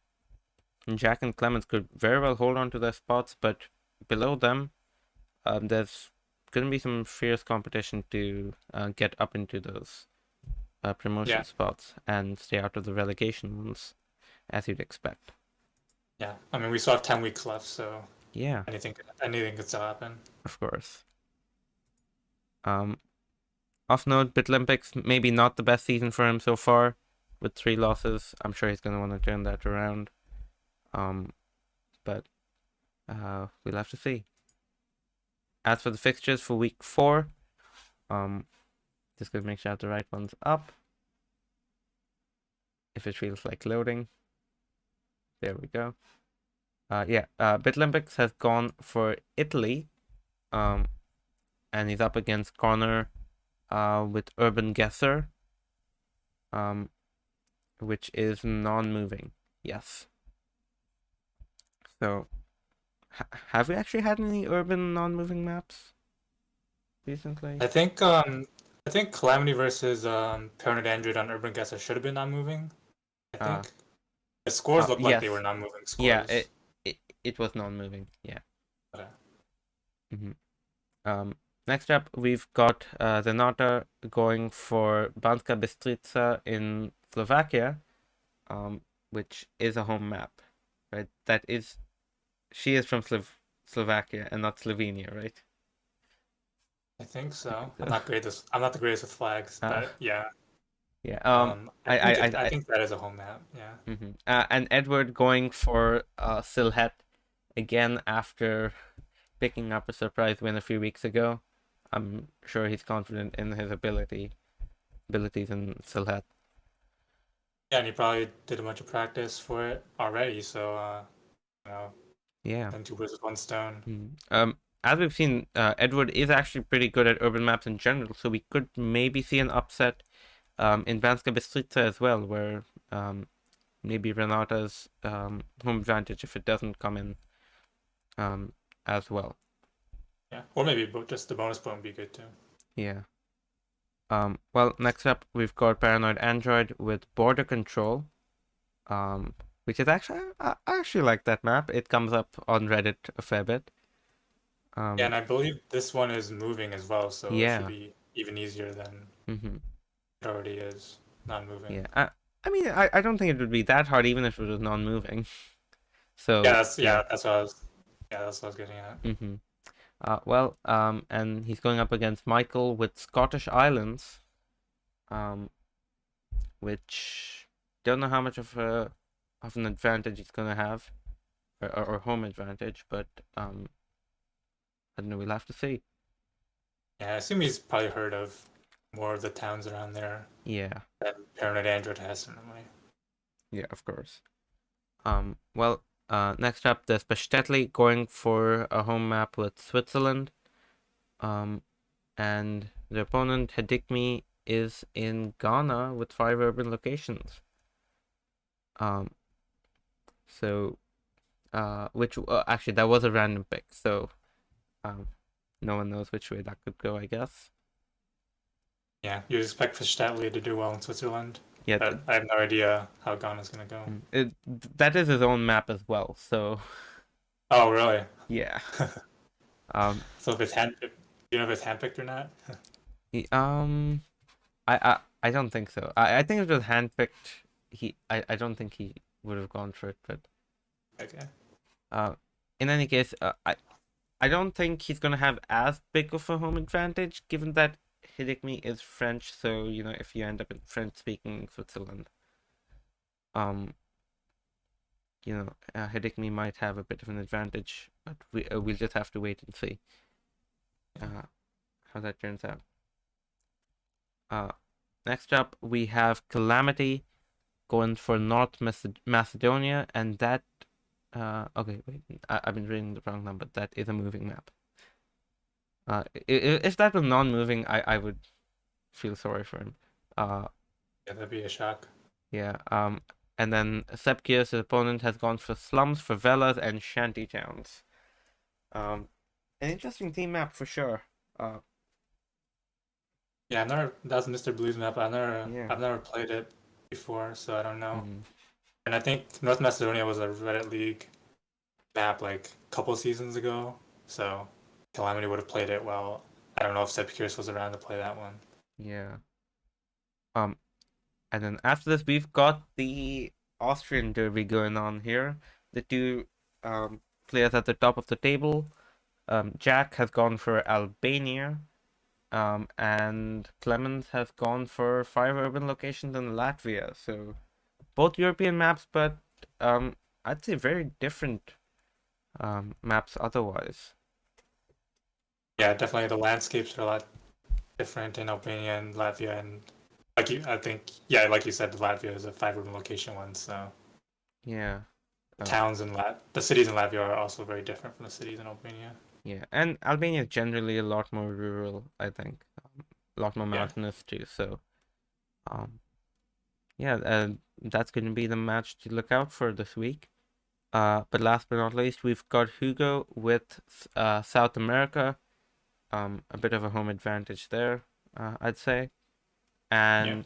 Jack and Clemens could very well hold on to their spots, but below them, there's gonna be some fierce competition to get up into those promotion Yeah, spots and stay out of the relegation ones, as you'd expect. yeah. I mean, we still have 10 weeks left, so Yeah, anything could still happen. of course. Um, Off note, Bitlympics maybe not the best season for him so far, with 3 losses. I'm sure he's gonna want to turn that around. Um, but we'll have to see. As for the fixtures for week 4, um, just gonna make sure I have the right ones up. If it feels like loading, there we go. Yeah, Bitlympics has gone for Italy, um, and he's up against Connor, with Urban Guesser, um, which is non-moving. Yes. So, have we actually had any urban non-moving maps recently? I think Calamity versus Paranoid Android on Urban Guesser should have been not moving. I Uh, think the scores looked like they were yes. not moving Yeah, scores. it was non-moving. Yeah. Okay. hmm Um, Next up, we've got Renata going for Banska Bystrica in Slovakia, which is a home map, right? She is from Slovakia and not Slovenia, right? I think I so. think so. I'm not the greatest with flags, Uh, but yeah. Yeah. I think that is a home map. Yeah. And Edward going for Silhet again after picking up a surprise win a few weeks ago. I'm sure he's confident in his abilities in Silhet. Yeah, and he probably did a bunch of practice for it already. So you know, Yeah. then two birds with one stone. As we've seen, Edward is actually pretty good at urban maps in general, so we could maybe see an upset in Banska Bystrica as well, where maybe Renata's home advantage, if it doesn't come in um, as well. Yeah, or maybe just the bonus point would be good too. Yeah. Well, next up, we've got Paranoid Android with Border Control, um, which is actually, I actually like that map. It comes up on Reddit a fair bit. Yeah, Um, and I believe this one is moving as well, so it should yeah. be even easier than hmm it already is non-moving. Yeah. I mean, I don't think it would be that hard even if it was non-moving. Yeah, So, yeah. that's what I was getting at. hmm and he's going up against Michael with Scottish Islands, um, which don't know how much of an advantage he's gonna have, or home advantage, but I don't know. We'll have to see. Yeah, I assume he's probably heard of more of the towns around there Yeah, than Paranoid Android has certainly. yeah, of course. Next up, there's Bestetli going for a home map with Switzerland. Um, and the opponent Hedikmi is in Ghana with 5 urban locations. Um, so which actually that was a random pick, so um, no one knows which way that could go, I guess. Yeah, you expect Fischstatli to do well in Switzerland, Yeah, but I have no idea how Ghana's gonna go. that is his own map as well. So Oh, really? yeah. Um, So if it's hand, do you know if it's handpicked or not? he, um, I don't think so. I think if it was handpicked, I don't think he would have gone for it. But Okay. uh, in any case, I don't think he's gonna have as big of a home advantage, given that Hidikmi is French. So if you end up in French-speaking Switzerland, um, Hidikmi might have a bit of an advantage, but we'll just have to wait and see uh, how that turns out. Uh, Next up, we have Calamity going for North Macedonia, and that. Okay, wait, I've been reading the wrong number. That is a moving map. If that was non-moving, I would feel sorry for him. Uh, Yeah, that'd be a shock. yeah. And then Sepkius' opponent has gone for slums, favelas, and shanty towns. An interesting team map for sure. Yeah, that's Mr. Blues map. Yeah. I've never played it before, so I don't know. hmm And I think North Macedonia was a Reddit League map like a couple seasons ago, so Calamity would have played it well. I don't know if Sepcurus was around to play that one. Yeah. Um, and then after this, we've got the Austrian derby going on here. The two players at the top of the table. Jack has gone for Albania. And Clemens has gone for 5 urban locations in Latvia. So both European maps, but I'd say very different maps otherwise. Yeah, definitely the landscapes are a lot different in Albania and Latvia, and I think, yeah, like you said, Latvia is a 5 urban location one, so Yeah. Uh, the cities in Latvia are also very different from the cities in Albania. yeah, and Albania is generally a lot more rural, I think. A lot more Yeah, mountainous too. So, um, yeah, that's going to be the match to look out for this week. But last but not least, we've got Hugo with South America. A bit of a home advantage there, I'd say. yeah, And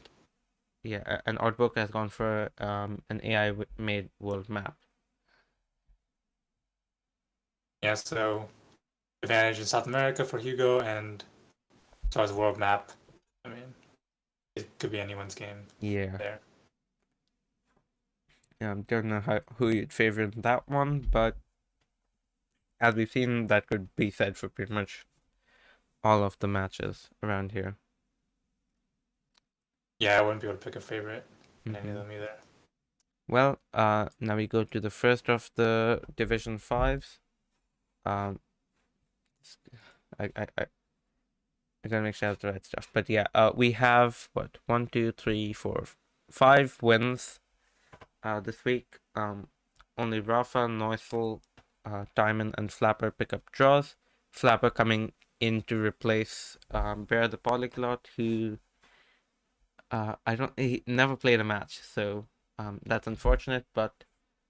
yeah, and Artbook has gone for an AI made world map. yeah. So advantage in South America for Hugo, and as far as world map, I mean, it could be anyone's game Yeah. there. Don't know who you'd favor in that one, but as we've seen, that could be said for pretty much all of the matches around here. Yeah, I wouldn't be able to pick a favorite in any of Mm-hmm. them either. Well, now we go to the first of the Division Fives. Um, I gotta make sure I have the right stuff. But yeah, we have what, one, two, three, four, five wins this week. Only Rafa, Neusel, Diamond, and Flapper pick up draws. Flapper coming in to replace Bear the Polyglot, who he never played a match, so that's unfortunate. But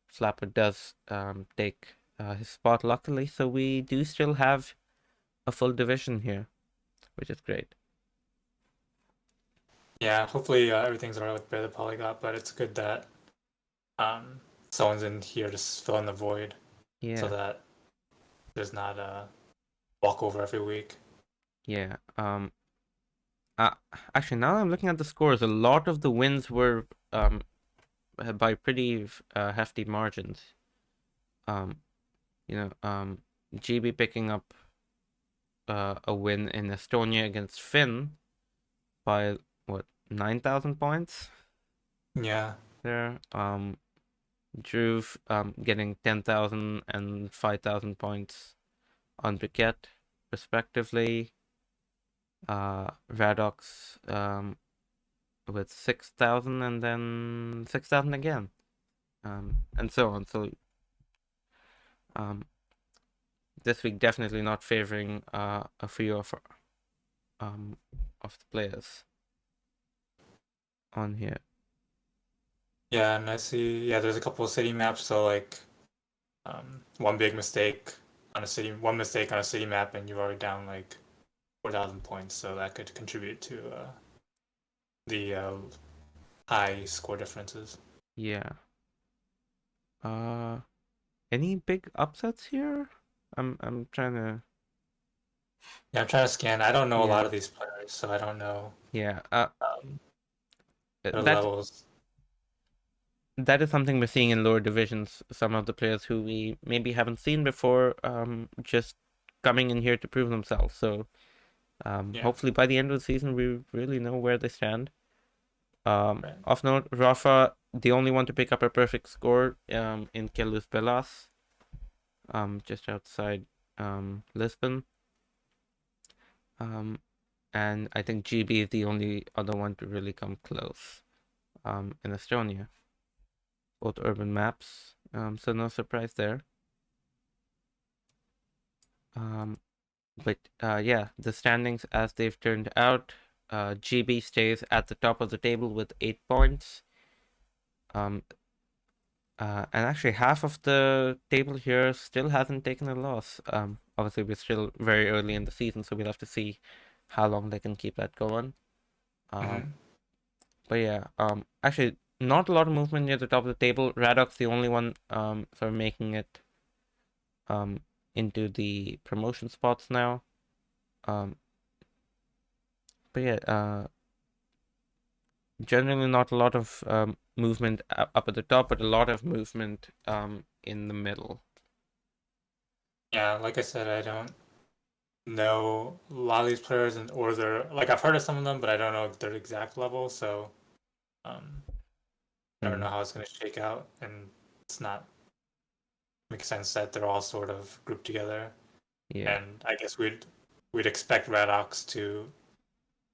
Flapper does take his spot luckily, so we do still have a full division here, which is great. Yeah, hopefully everything's alright with Bear the Polyglot, but it's good that um, someone's in here to fill in the void so Yeah, that there's not a walkover every week. yeah. Uh, Actually, now that I'm looking at the scores, a lot of the wins were by pretty hefty margins. Um, you know, GB picking up a win in Estonia against Finn by what, 9,000 points Yeah, there. Druve getting 10,000 and 5,000 points on Briquette, respectively. Radox with 6,000 and then 6,000 again, and so on. So um, this week definitely not favoring a few um of the players on here. yeah, and I see. Yeah, there's a couple of city maps. So like one big mistake on a city, one mistake on a city map, and you're already down like 4,000 points. So that could contribute to the high score differences. Yeah. Uh, any big upsets here? I'm trying to. Yeah, I'm trying to scan. I don't know a Yeah. lot of these players, so I don't know Yeah. um, their That levels. that is something we're seeing in lower divisions. Some of the players who we maybe haven't seen before, just coming in here to prove themselves. So, Yeah, hopefully by the end of the season, we really know where they stand. right. Of note, Rafa, the only one to pick up a perfect score, in Queluz Belas, just outside, Lisbon. Um, and I think GB is the only other one to really come close, in Estonia. Both urban maps, so no surprise there. Um, but yeah, the standings as they've turned out, GB stays at the top of the table with 8 points. Um, and actually, half of the table here still hasn't taken a loss. Obviously, we're still very early in the season, so we'll have to see how long they can keep that going. Um, Hmm. but yeah, actually, not a lot of movement near the top of the table. Radok's the only one sort of making it um into the promotion spots now. Um, but yeah, generally not a lot of movement up at the top, but a lot of movement in the middle. Yeah, like I said, I don't know a lot of these players and or their like I've heard of some of them, but I don't know their exact level. So um, I don't Mm, know how it's going to shake out, and it's not makes sense that they're all sort of grouped together. yeah, And I guess we'd expect Radox to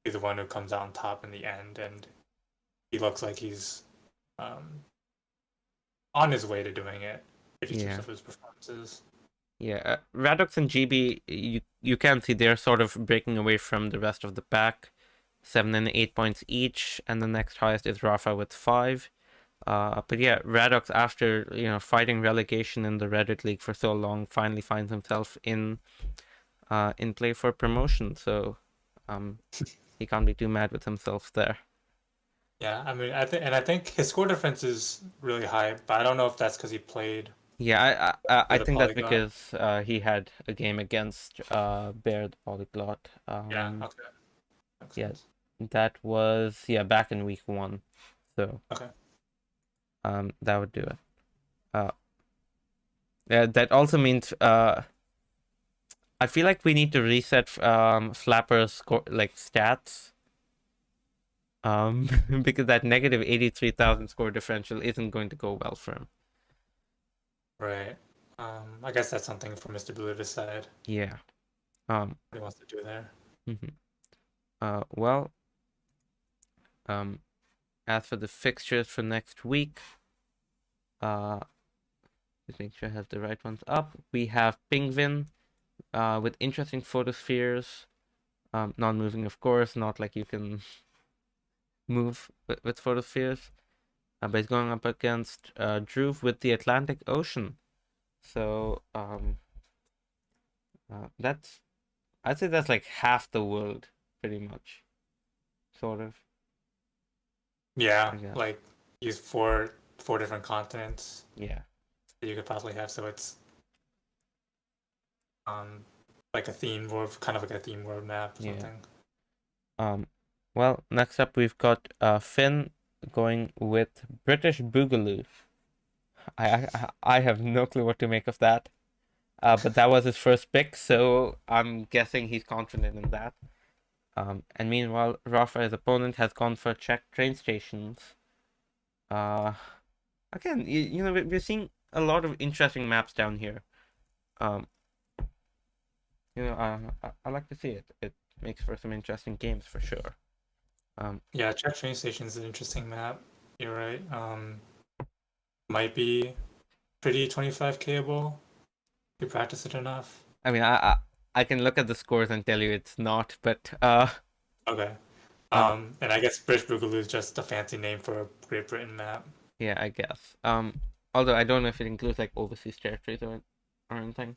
be the one who comes out on top in the end, and he looks like he's um, on his way to doing it if you keeps yeah. up his performances. Yeah, Radox and GB, you can see they're sort of breaking away from the rest of the pack, 7 and 8 points each, and the next highest is Rafa with 5. But yeah, Radox, after fighting relegation in the Reddit League for so long, finally finds himself in play for promotion. So, um, he can't be too mad with himself there. Yeah, I mean, I think his score difference is really high, but I don't know if that's because he played Yeah, I with a think that's polyglot. because he had a game against Bear the Polyglot. Yeah, okay, makes Yeah, sense. that was, yeah, back in week 1. So Okay. that would do it. Uh yeah, that also means I feel like we need to reset Flapper's score, like, stats. because that negative 83,000 score differential isn't going to go well for him. Right. I guess that's something for Mr. Blue to decide Yeah. Um. what he wants to do there. Mhm. Well. Um. As for the fixtures for next week, just make sure I have the right ones up. We have Penguin, with interesting photospheres. Non-moving, of course, not like you can move with photospheres. But he's going up against Druve with the Atlantic Ocean. So that's I'd say that's like half the world, pretty much, sort of. Yeah, I guess. like use four different continents Yeah, that you could possibly have. So it's like a theme world, kind of like a theme world map or yeah. something. Um, well, next up we've got Finn going with British Boogaloo. I have no clue what to make of that. But that was his first pick, so I'm guessing he's confident in that. And meanwhile, Rafa's opponent has gone for Czech train stations. Uh, Again, you know, we're seeing a lot of interesting maps down here. Um, I like to see it. It makes for some interesting games for sure. Um, Yeah, Czech train station is an interesting map. You're right. Might be pretty 25Kable. You practice it enough. I mean, I can look at the scores and tell you it's not, but Okay. uh, And I guess British Boogaloo is just a fancy name for a Great Britain map. yeah, I guess. Although I don't know if it includes like overseas territories or anything.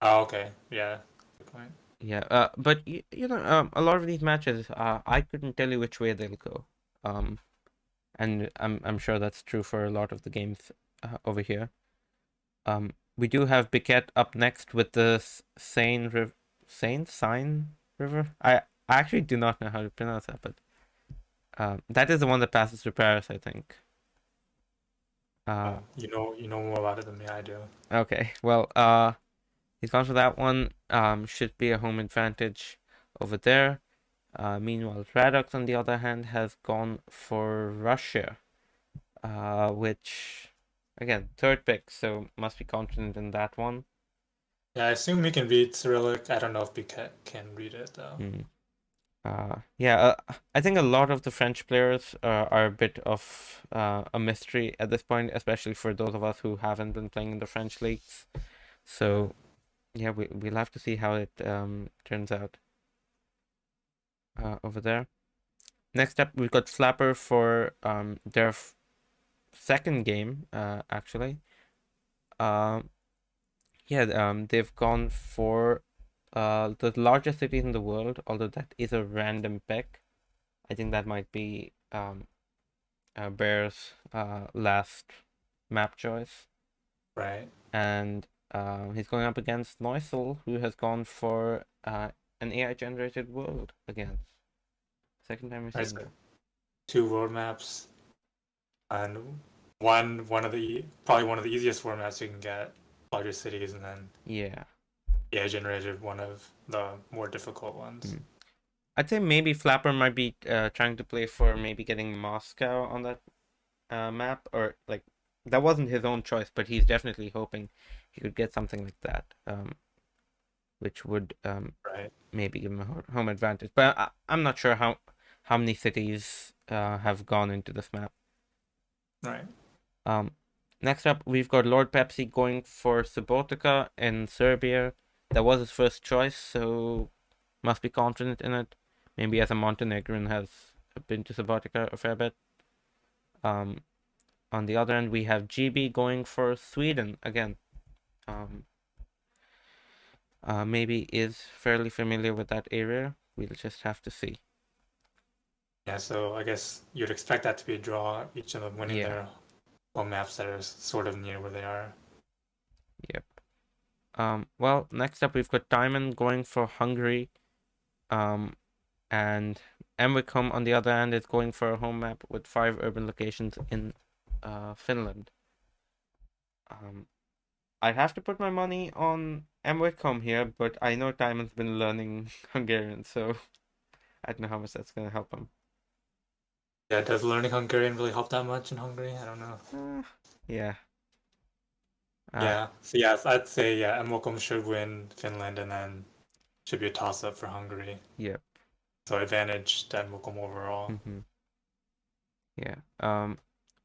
Oh, okay. Yeah. Good point. Yeah. But you know, a lot of these matches, I couldn't tell you which way they'll go. Um, and I'm sure that's true for a lot of the games over here. We do have Biquet up next with the Seine River. I actually do not know how to pronounce that, but that is the one that passes through Paris, I think. You know more about it than me. I do. Okay. Well, he's gone for that one. Should be a home advantage over there. Meanwhile, Radox, on the other hand, has gone for Russia, which, again, third pick, so must be confident in that one. Yeah, I assume we can read Cyrillic. I don't know if Biquet can read it though. Hmm. Yeah, I think a lot of the French players are a bit of a mystery at this point, especially for those of us who haven't been playing in the French leagues. Yeah. So yeah, we'll have to see how it turns out over there. Next up, we've got Flapper for their second game, actually. Um, yeah, they've gone for the largest cities in the world, although that is a random pick. I think that might be Bear's last map choice. Right. And he's going up against Noisel, who has gone for an AI generated world again. Second time we're Right. seeing So that. two world maps and one of the probably one of the easiest world maps you can get, larger cities, and then Yeah. AI generated one of the more difficult ones. Mm. I'd say maybe Flapper might be trying to play for maybe getting Moscow on that map, or like that wasn't his own choice, but he's definitely hoping he could get something like that, which would Right. maybe give him a home advantage. But I'm not sure how many cities have gone into this map. Right. Um, Next up, we've got Lord Pepsi going for Subotica in Serbia. That was his first choice, so must be confident in it. Maybe as a Montenegrin has been to Subotica a fair bit. Um, on the other end, we have GB going for Sweden again. Um, Maybe is fairly familiar with that area. We'll just have to see. Yeah. So I guess you'd expect that to be a draw. Each of them winning Yeah. their home maps that are sort of near where they are. Yep. Well, next up we've got Diamond going for Hungary. And Emwickham on the other hand is going for a home map with 5 urban locations in Finland. Um, I'd have to put my money on Emwickham here, but I know Diamond's been learning Hungarian, so I don't know how much that's gonna help him. Yeah, does learning Hungarian really help that much in Hungary? I don't know. Yeah. Uh, Yeah, so yes, I'd say yeah, Mokum should win Finland and then should be a toss-up for Hungary. yeah. So advantage to Mokum overall. Mm-hmm. Yeah.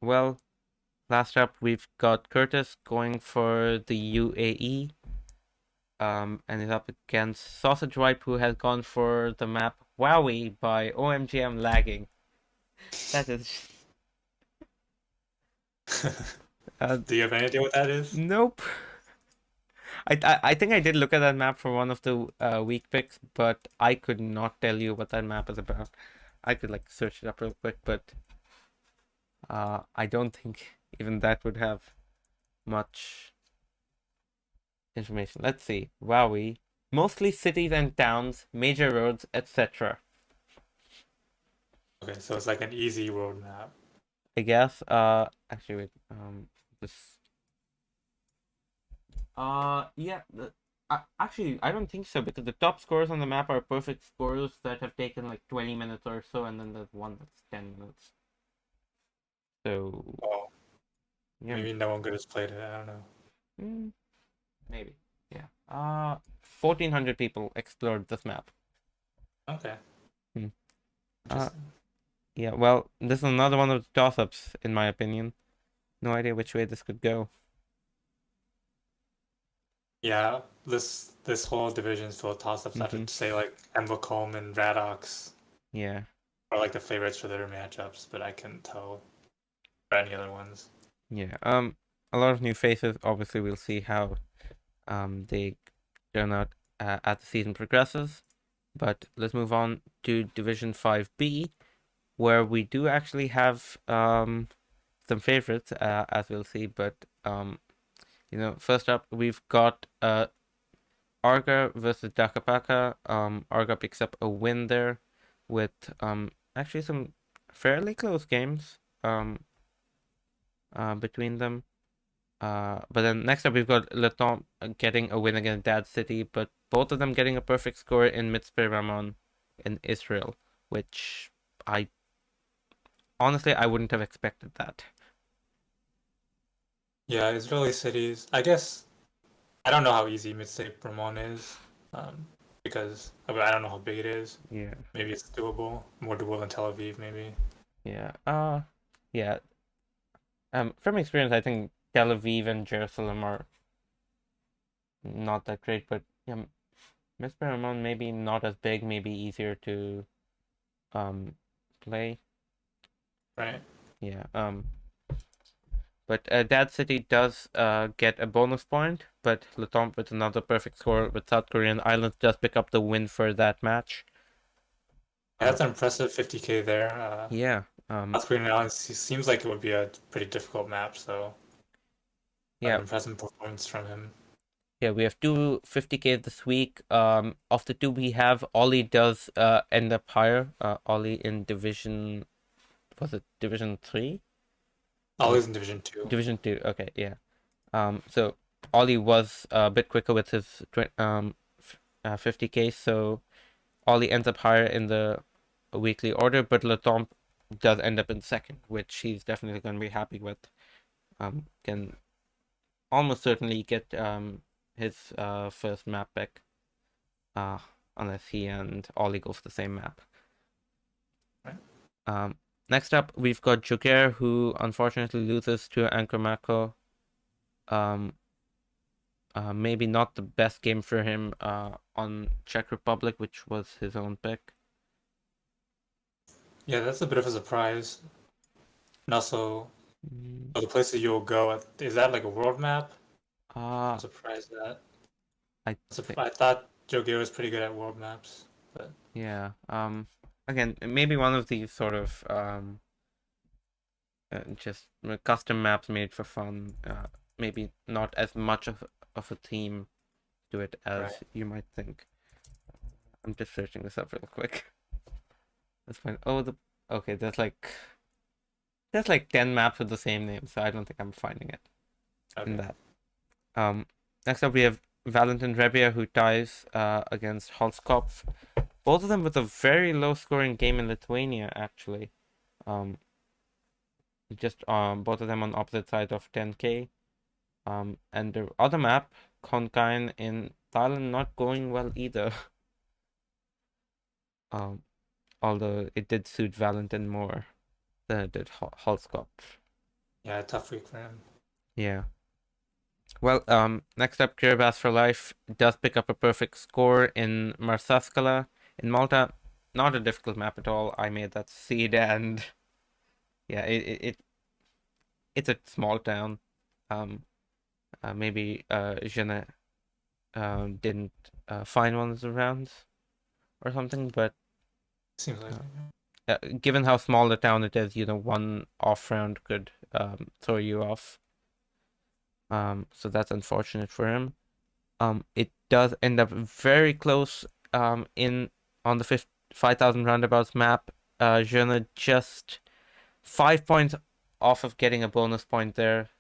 Well, last up we've got Curtis going for the UAE. And he's up against Sausage Wipe, who has gone for the map Wowie by OMG I'm lagging. That is Do you have any idea what that is? nope. I think I did look at that map for one of the week picks, but I could not tell you what that map is about. I could like search it up real quick, but I don't think even that would have much information. Let's see. Wowie. Mostly cities and towns, major roads, etc. Okay, so it's like an easy road map. I guess. Actually, wait. This. Yeah. Actually, I don't think so because the top scores on the map are perfect scores that have taken like 20 minutes or so, and then there's one that's 10 minutes. So Oh, yeah, maybe no one good has played it. I don't know. mm, maybe. Yeah. 1,400 people explored this map. Okay, Hmm. Uh, interesting. yeah. Well, this is another one of the toss-ups, in my opinion. No idea which way this could go. Yeah, this whole division is full of toss-ups. I Mm-hmm. would say like Emvacom and Radox Yeah. are like the favorites for their matchups, but I couldn't tell for any other ones. Yeah. A lot of new faces. Obviously, we'll see how they turn out as the season progresses. But let's move on to Division 5B, where we do actually have some favorites, as we'll see. But first up we've got Arga versus Dakapaka. Arga picks up a win there with actually some fairly close games between them. But then next up we've got Leton getting a win against Dad City, but both of them getting a perfect score in Mitzpe Ramon in Israel, which I honestly I wouldn't have expected that. Yeah, Israeli cities. I guess I don't know how easy Mid-State Ramon is, because I don't know how big it is. Yeah, Maybe it's doable, more doable than Tel Aviv, maybe. yeah, yeah. From experience, I think Tel Aviv and Jerusalem are not that great, but yeah, Mitzpe Ramon maybe not as big, maybe easier to um play. Right. Yeah. But Dad City does get a bonus point, but Letomp with another perfect score with South Korean Islands does pick up the win for that match. Yeah, Uh, that's an impressive 50K there. yeah, South Korean Islands seems like it would be a pretty difficult map, so an yeah, impressive performance from him. yeah. We have two 50K this week. Of the two we have, Ollie does end up higher. Ollie in division, was it division 3? Was Always in Division 2. division 2? Okay, yeah. So Ollie was a bit quicker with his 50K, so Ollie ends up higher in the weekly order, but Letomp does end up in second, which he's definitely going to be happy with. Can almost certainly get his first map pick, uh, unless he and Ollie go for the same map. Right. Next up, we've got Joker, who unfortunately loses to Ankromako. Um, Maybe not the best game for him on Czech Republic, which was his own pick. Yeah, that's a bit of a surprise. And also, Mm, the places you'll go, is that like a world map? Uh, I'm surprised that. I think. I thought Joe was pretty good at world maps, but Yeah. Again, maybe one of these sort of just custom maps made for fun. Maybe not as much of a theme to it right. as you might think. I'm just searching this up real quick. Let's find. Oh, the okay. There's like 10 maps with the same name, so I don't think I'm finding it in Okay. that. Um, Next up we have Valentin Rebia who ties against Holzkopf. Both of them with a very low scoring game in Lithuania, actually. Just both of them on opposite sides of 10K. And the other map, Konkan in Thailand, not going well either. Although it did suit Valentin more than it did Holskop. Yeah, tough week for him. Yeah. Well, next up, Kiribati for Life does pick up a perfect score in Marsaskala in Malta. Not a difficult map at all. I made that seed, and yeah, it's a small town. Um, maybe Jena didn't find one of the rounds or something, but Seems like it. given how small the town it is, one off round could throw you off. So that's unfortunate for him. It does end up very close in on the 5,000 roundabouts map. Jena just 5 points off of getting a bonus point there,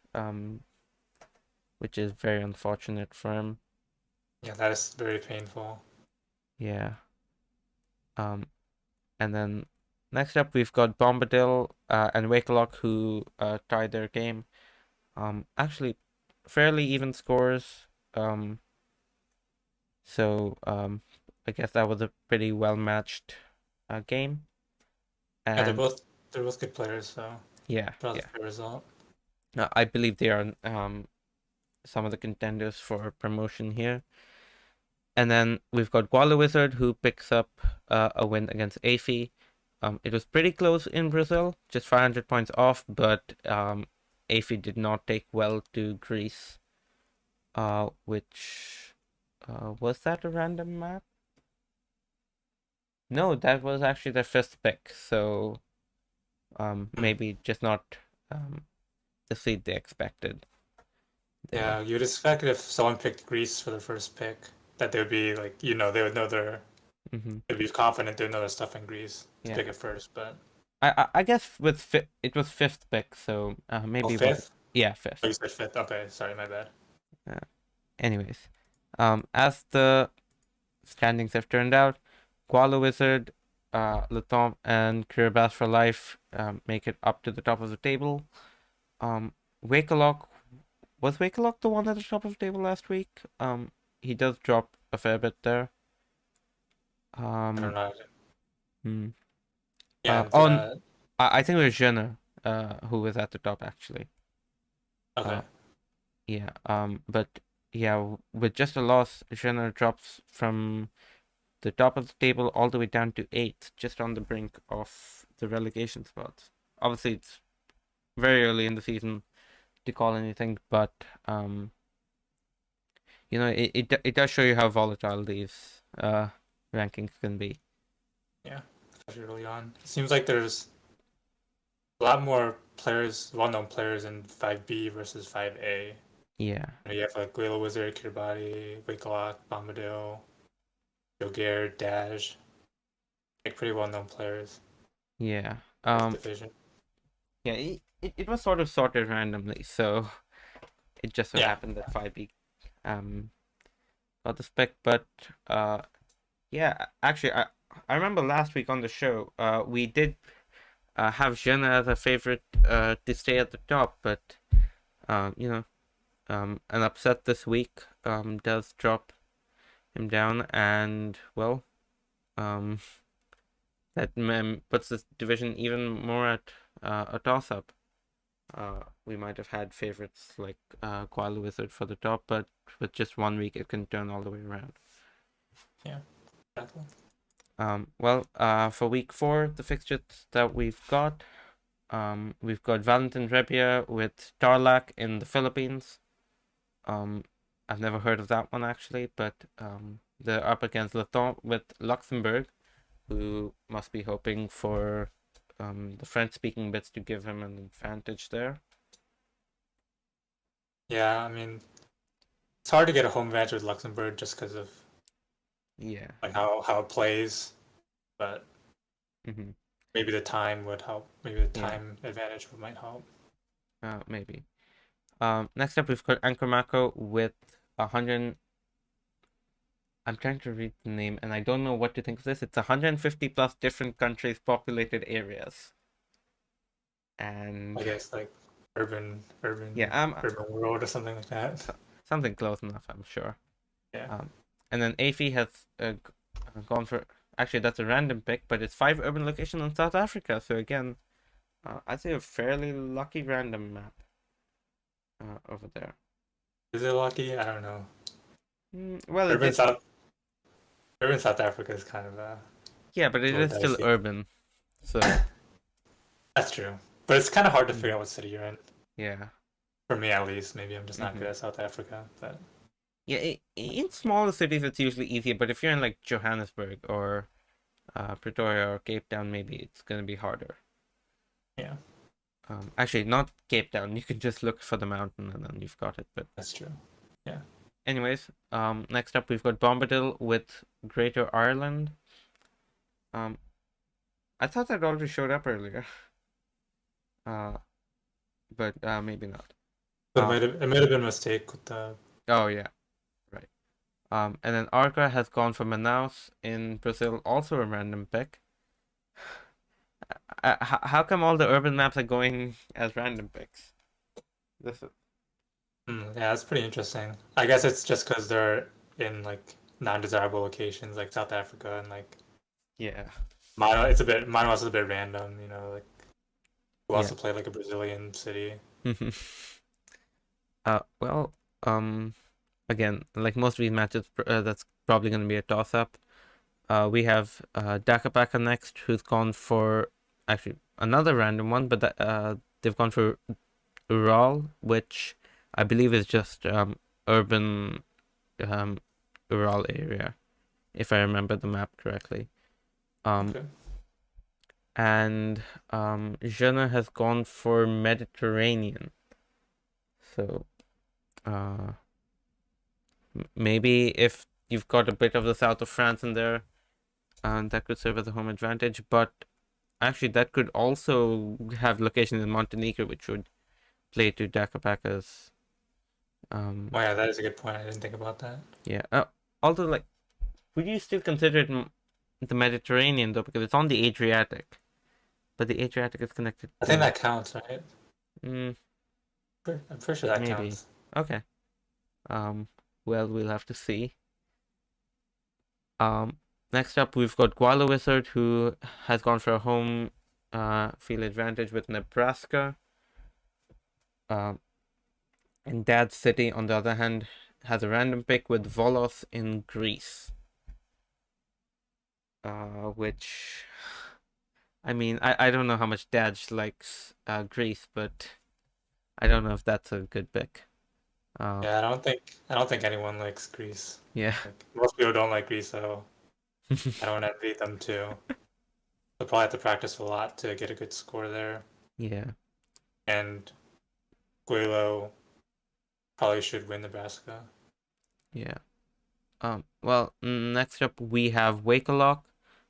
which is very unfortunate for him. Yeah, that is very painful. Yeah. And then next up we've got Bombadil and Wakelock who tied their game. Actually, fairly even scores. So I guess that was a pretty well matched game. Yeah, they're And both good players, so yeah, probably a yeah. fair result. I believe they are some of the contenders for promotion here. And then we've got Guala Wizard who picks up a win against AFI. It was pretty close in Brazil, just 500 points off, but AFI did not take well to Greece, which was that a random map? No, that was actually their first pick, so maybe just not the seed they expected there. Yeah, you'd expect if someone picked Greece for their first pick that they would be like, they would know Mm-hmm. they'd be confident they'd know their stuff in Greece to Yeah, pick it first. But I guess it was fifth pick, so maybe it wasn't. fifth? Yeah, Oh, fifth. you said fifth. Okay, sorry, my bad. Uh, Anyways, as the standings have turned out, Koala Wizard, Latomp, and Kiribati for Life make it up to the top of the table. Wakelock, was Wakelock the one at the top of the table last week? He does drop a fair bit there. I don't Um, know. hmm. Yeah, On, I think it was Jenner, who was at the top actually. okay. Uh, yeah. But yeah, with just a loss, Jenner drops from the top of the table all the way down to eighth, just on the brink of the relegation spots. Obviously, it's very early in the season to call anything, but it does show you how volatile these rankings can be. Yeah, especially early on. It seems like there's a lot more players, well-known players in 5B versus 5A. Yeah, You have like Guila Wizard, Kiribati, Wakelock, Bombadil, Yogair, Dash, like pretty well-known players yeah. in this division. Yeah. It was sort of sorted randomly, so it just so Yeah, happened that 5B um got the spec, but yeah, actually, I remember last week on the show, we did have Jenna as a favorite to stay at the top, but um, you know, an upset this week does drop him down, and well, um, that puts this division even more at a toss-up. We might have had favorites like Koala Wizard for the top, but with just 1 week, it can turn all the way around. yeah, exactly. Well, for week 4, the fixtures that we've got Valentin Rebia with Tarlac in the Philippines. I've never heard of that one actually, but they're up against Laton with Luxembourg, who must be hoping for the French-speaking bits to give him an advantage there. Yeah, I mean, it's hard to get a home advantage with Luxembourg just because of Yeah. like how it plays, but Mm-hmm. maybe the time would help. Maybe the Yeah. time advantage might help. Maybe. Next up we've got Anchormako with 100. I'm trying to read the name and I don't know what to think of this. It's 150 plus different countries, populated areas. and I guess like yeah, urban world or something like that. something close enough, I'm sure. Yeah. Um, and then AFI has gone for actually that's a random pick, but it's 5 urban locations in South Africa. So again, I'd say a fairly lucky random map over there. Is it lucky? I don't know. Well, Urban South Urban South Africa is kind of yeah, but a it little is still dicey. urban, so That's true. But it's kind of hard to mm, figure out what city you're in. yeah. For me at least. Maybe I'm just not good hmm at South Africa, but Yeah, in smaller cities it's usually easier, but if you're in like Johannesburg or Pretoria or Cape Town, maybe it's gonna be harder. yeah, Actually, not Cape Town. You can just look for the mountain and then you've got it. But that's true. Yeah. anyways, next up we've got Bombadil with Greater Ireland. Um, I thought that already showed up earlier. Uh, but maybe not. But Uh, it might have been a mistake with the oh yeah, right. And then Arca has gone for Manaus in Brazil, also a random pick. How come all the urban maps are going as random picks? This is yeah, that's pretty interesting. I guess it's just because they're in like non-desirable locations like South Africa and like yeah, mine was a bit random, like who yeah. also play like a Brazilian city. Well, um, again, like most of these matches, that's probably going to be a toss-up. We have Dakapaka next, who's gone for actually another random one, but they've gone for Ural, which I believe is just urban um, Ural area, if I remember the map correctly. Um, Okay. and Jenna has gone for Mediterranean. So uh, maybe if you've got a bit of the south of France in there, that could serve as a home advantage. But actually, that could also have locations in Montenegro, which would play to Dakapaka's. Um, Well, yeah, that is a good point. I didn't think about that. yeah. Although, like, would you still consider it the Mediterranean though, because it's on the Adriatic, but the Adriatic is connected I think to. that counts, right? Mm, I'm pretty sure that maybe. counts. Okay. Um. Well, we'll have to see. Um. Next up, we've got Guala Wizard, who has gone for a home field advantage with Nebraska. Um. And Dad City, on the other hand, has a random pick with Volos in Greece. Which I mean, I don't know how much Dad likes Greece, but I don't know if that's a good pick. Uh, Yeah, I don't think anyone likes Greece. yeah, Like most people don't like Greece, so I don't envy them too. They'll probably have to practice a lot to get a good score there. yeah, And Guelo probably should win Nebraska. yeah. Well, next up we have Wakelock,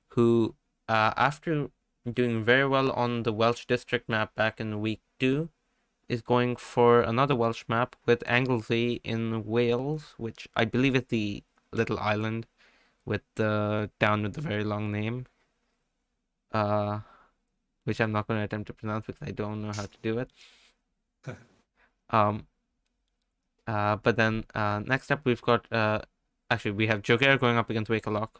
who, after doing very well on the Welsh district map back in week 2, is going for another Welsh map with Anglesey in Wales, which I believe is the little island with the town with the very long name. Uh, which I'm not going to attempt to pronounce because I don't know how to do it. Um, but then next up we've got actually we have Joker going up against Wakelock,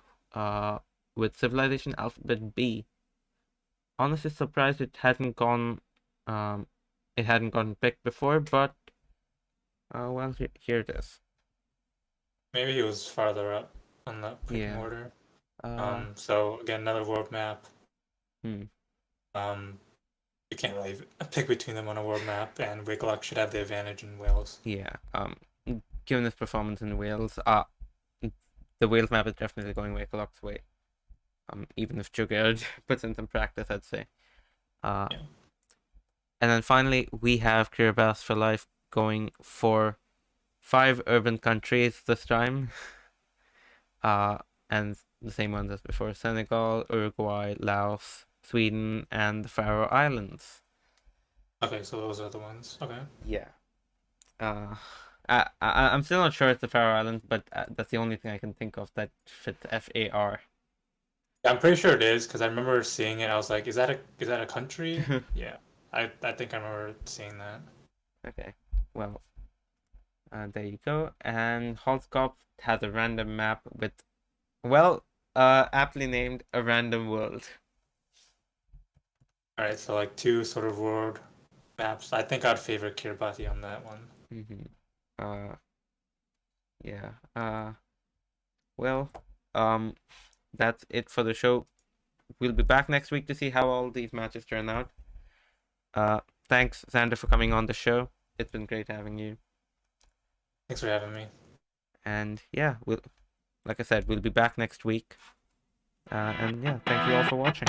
with Civilization Alphabet B. Honestly, surprised um, it hadn't gotten picked before, but well, here it is. Maybe he was farther up on the picking Yeah. order. Uh, So again, another world map. hmm. Um, you can't really pick between them on a world map, and Wicklock should have the advantage in Wales. Yeah. Given his performance in Wales, the Wales map is definitely going Wakelock's way. Even if Joker puts in some practice, I'd say. Uh, Yeah. and then finally we have Kiribati for life going for 5 urban countries this time. And the same ones as before: Senegal, Uruguay, Laos, Sweden, and the Faroe Islands. Okay, so those are the ones. Okay. Yeah. I'm still not sure it's the Faroe Islands, but that's the only thing I can think of that fits FAR. Yeah, I'm pretty sure it is because I remember seeing it. I was like, is that a country? Yeah. I think I remember seeing that. Okay, well, there you go. And Holzkopf has a random map with, well, aptly named a random world. All right, so like two sort of world maps. I think I'd favor Kiribati on that one. Mm-hmm. Uh, yeah. Well, um, that's it for the show. We'll be back next week to see how all these matches turn out. Uh, thanks, Xander, for coming on the show. It's been great having you. Thanks for having me. And yeah, like I said, we'll be back next week. And yeah, thank you all for watching.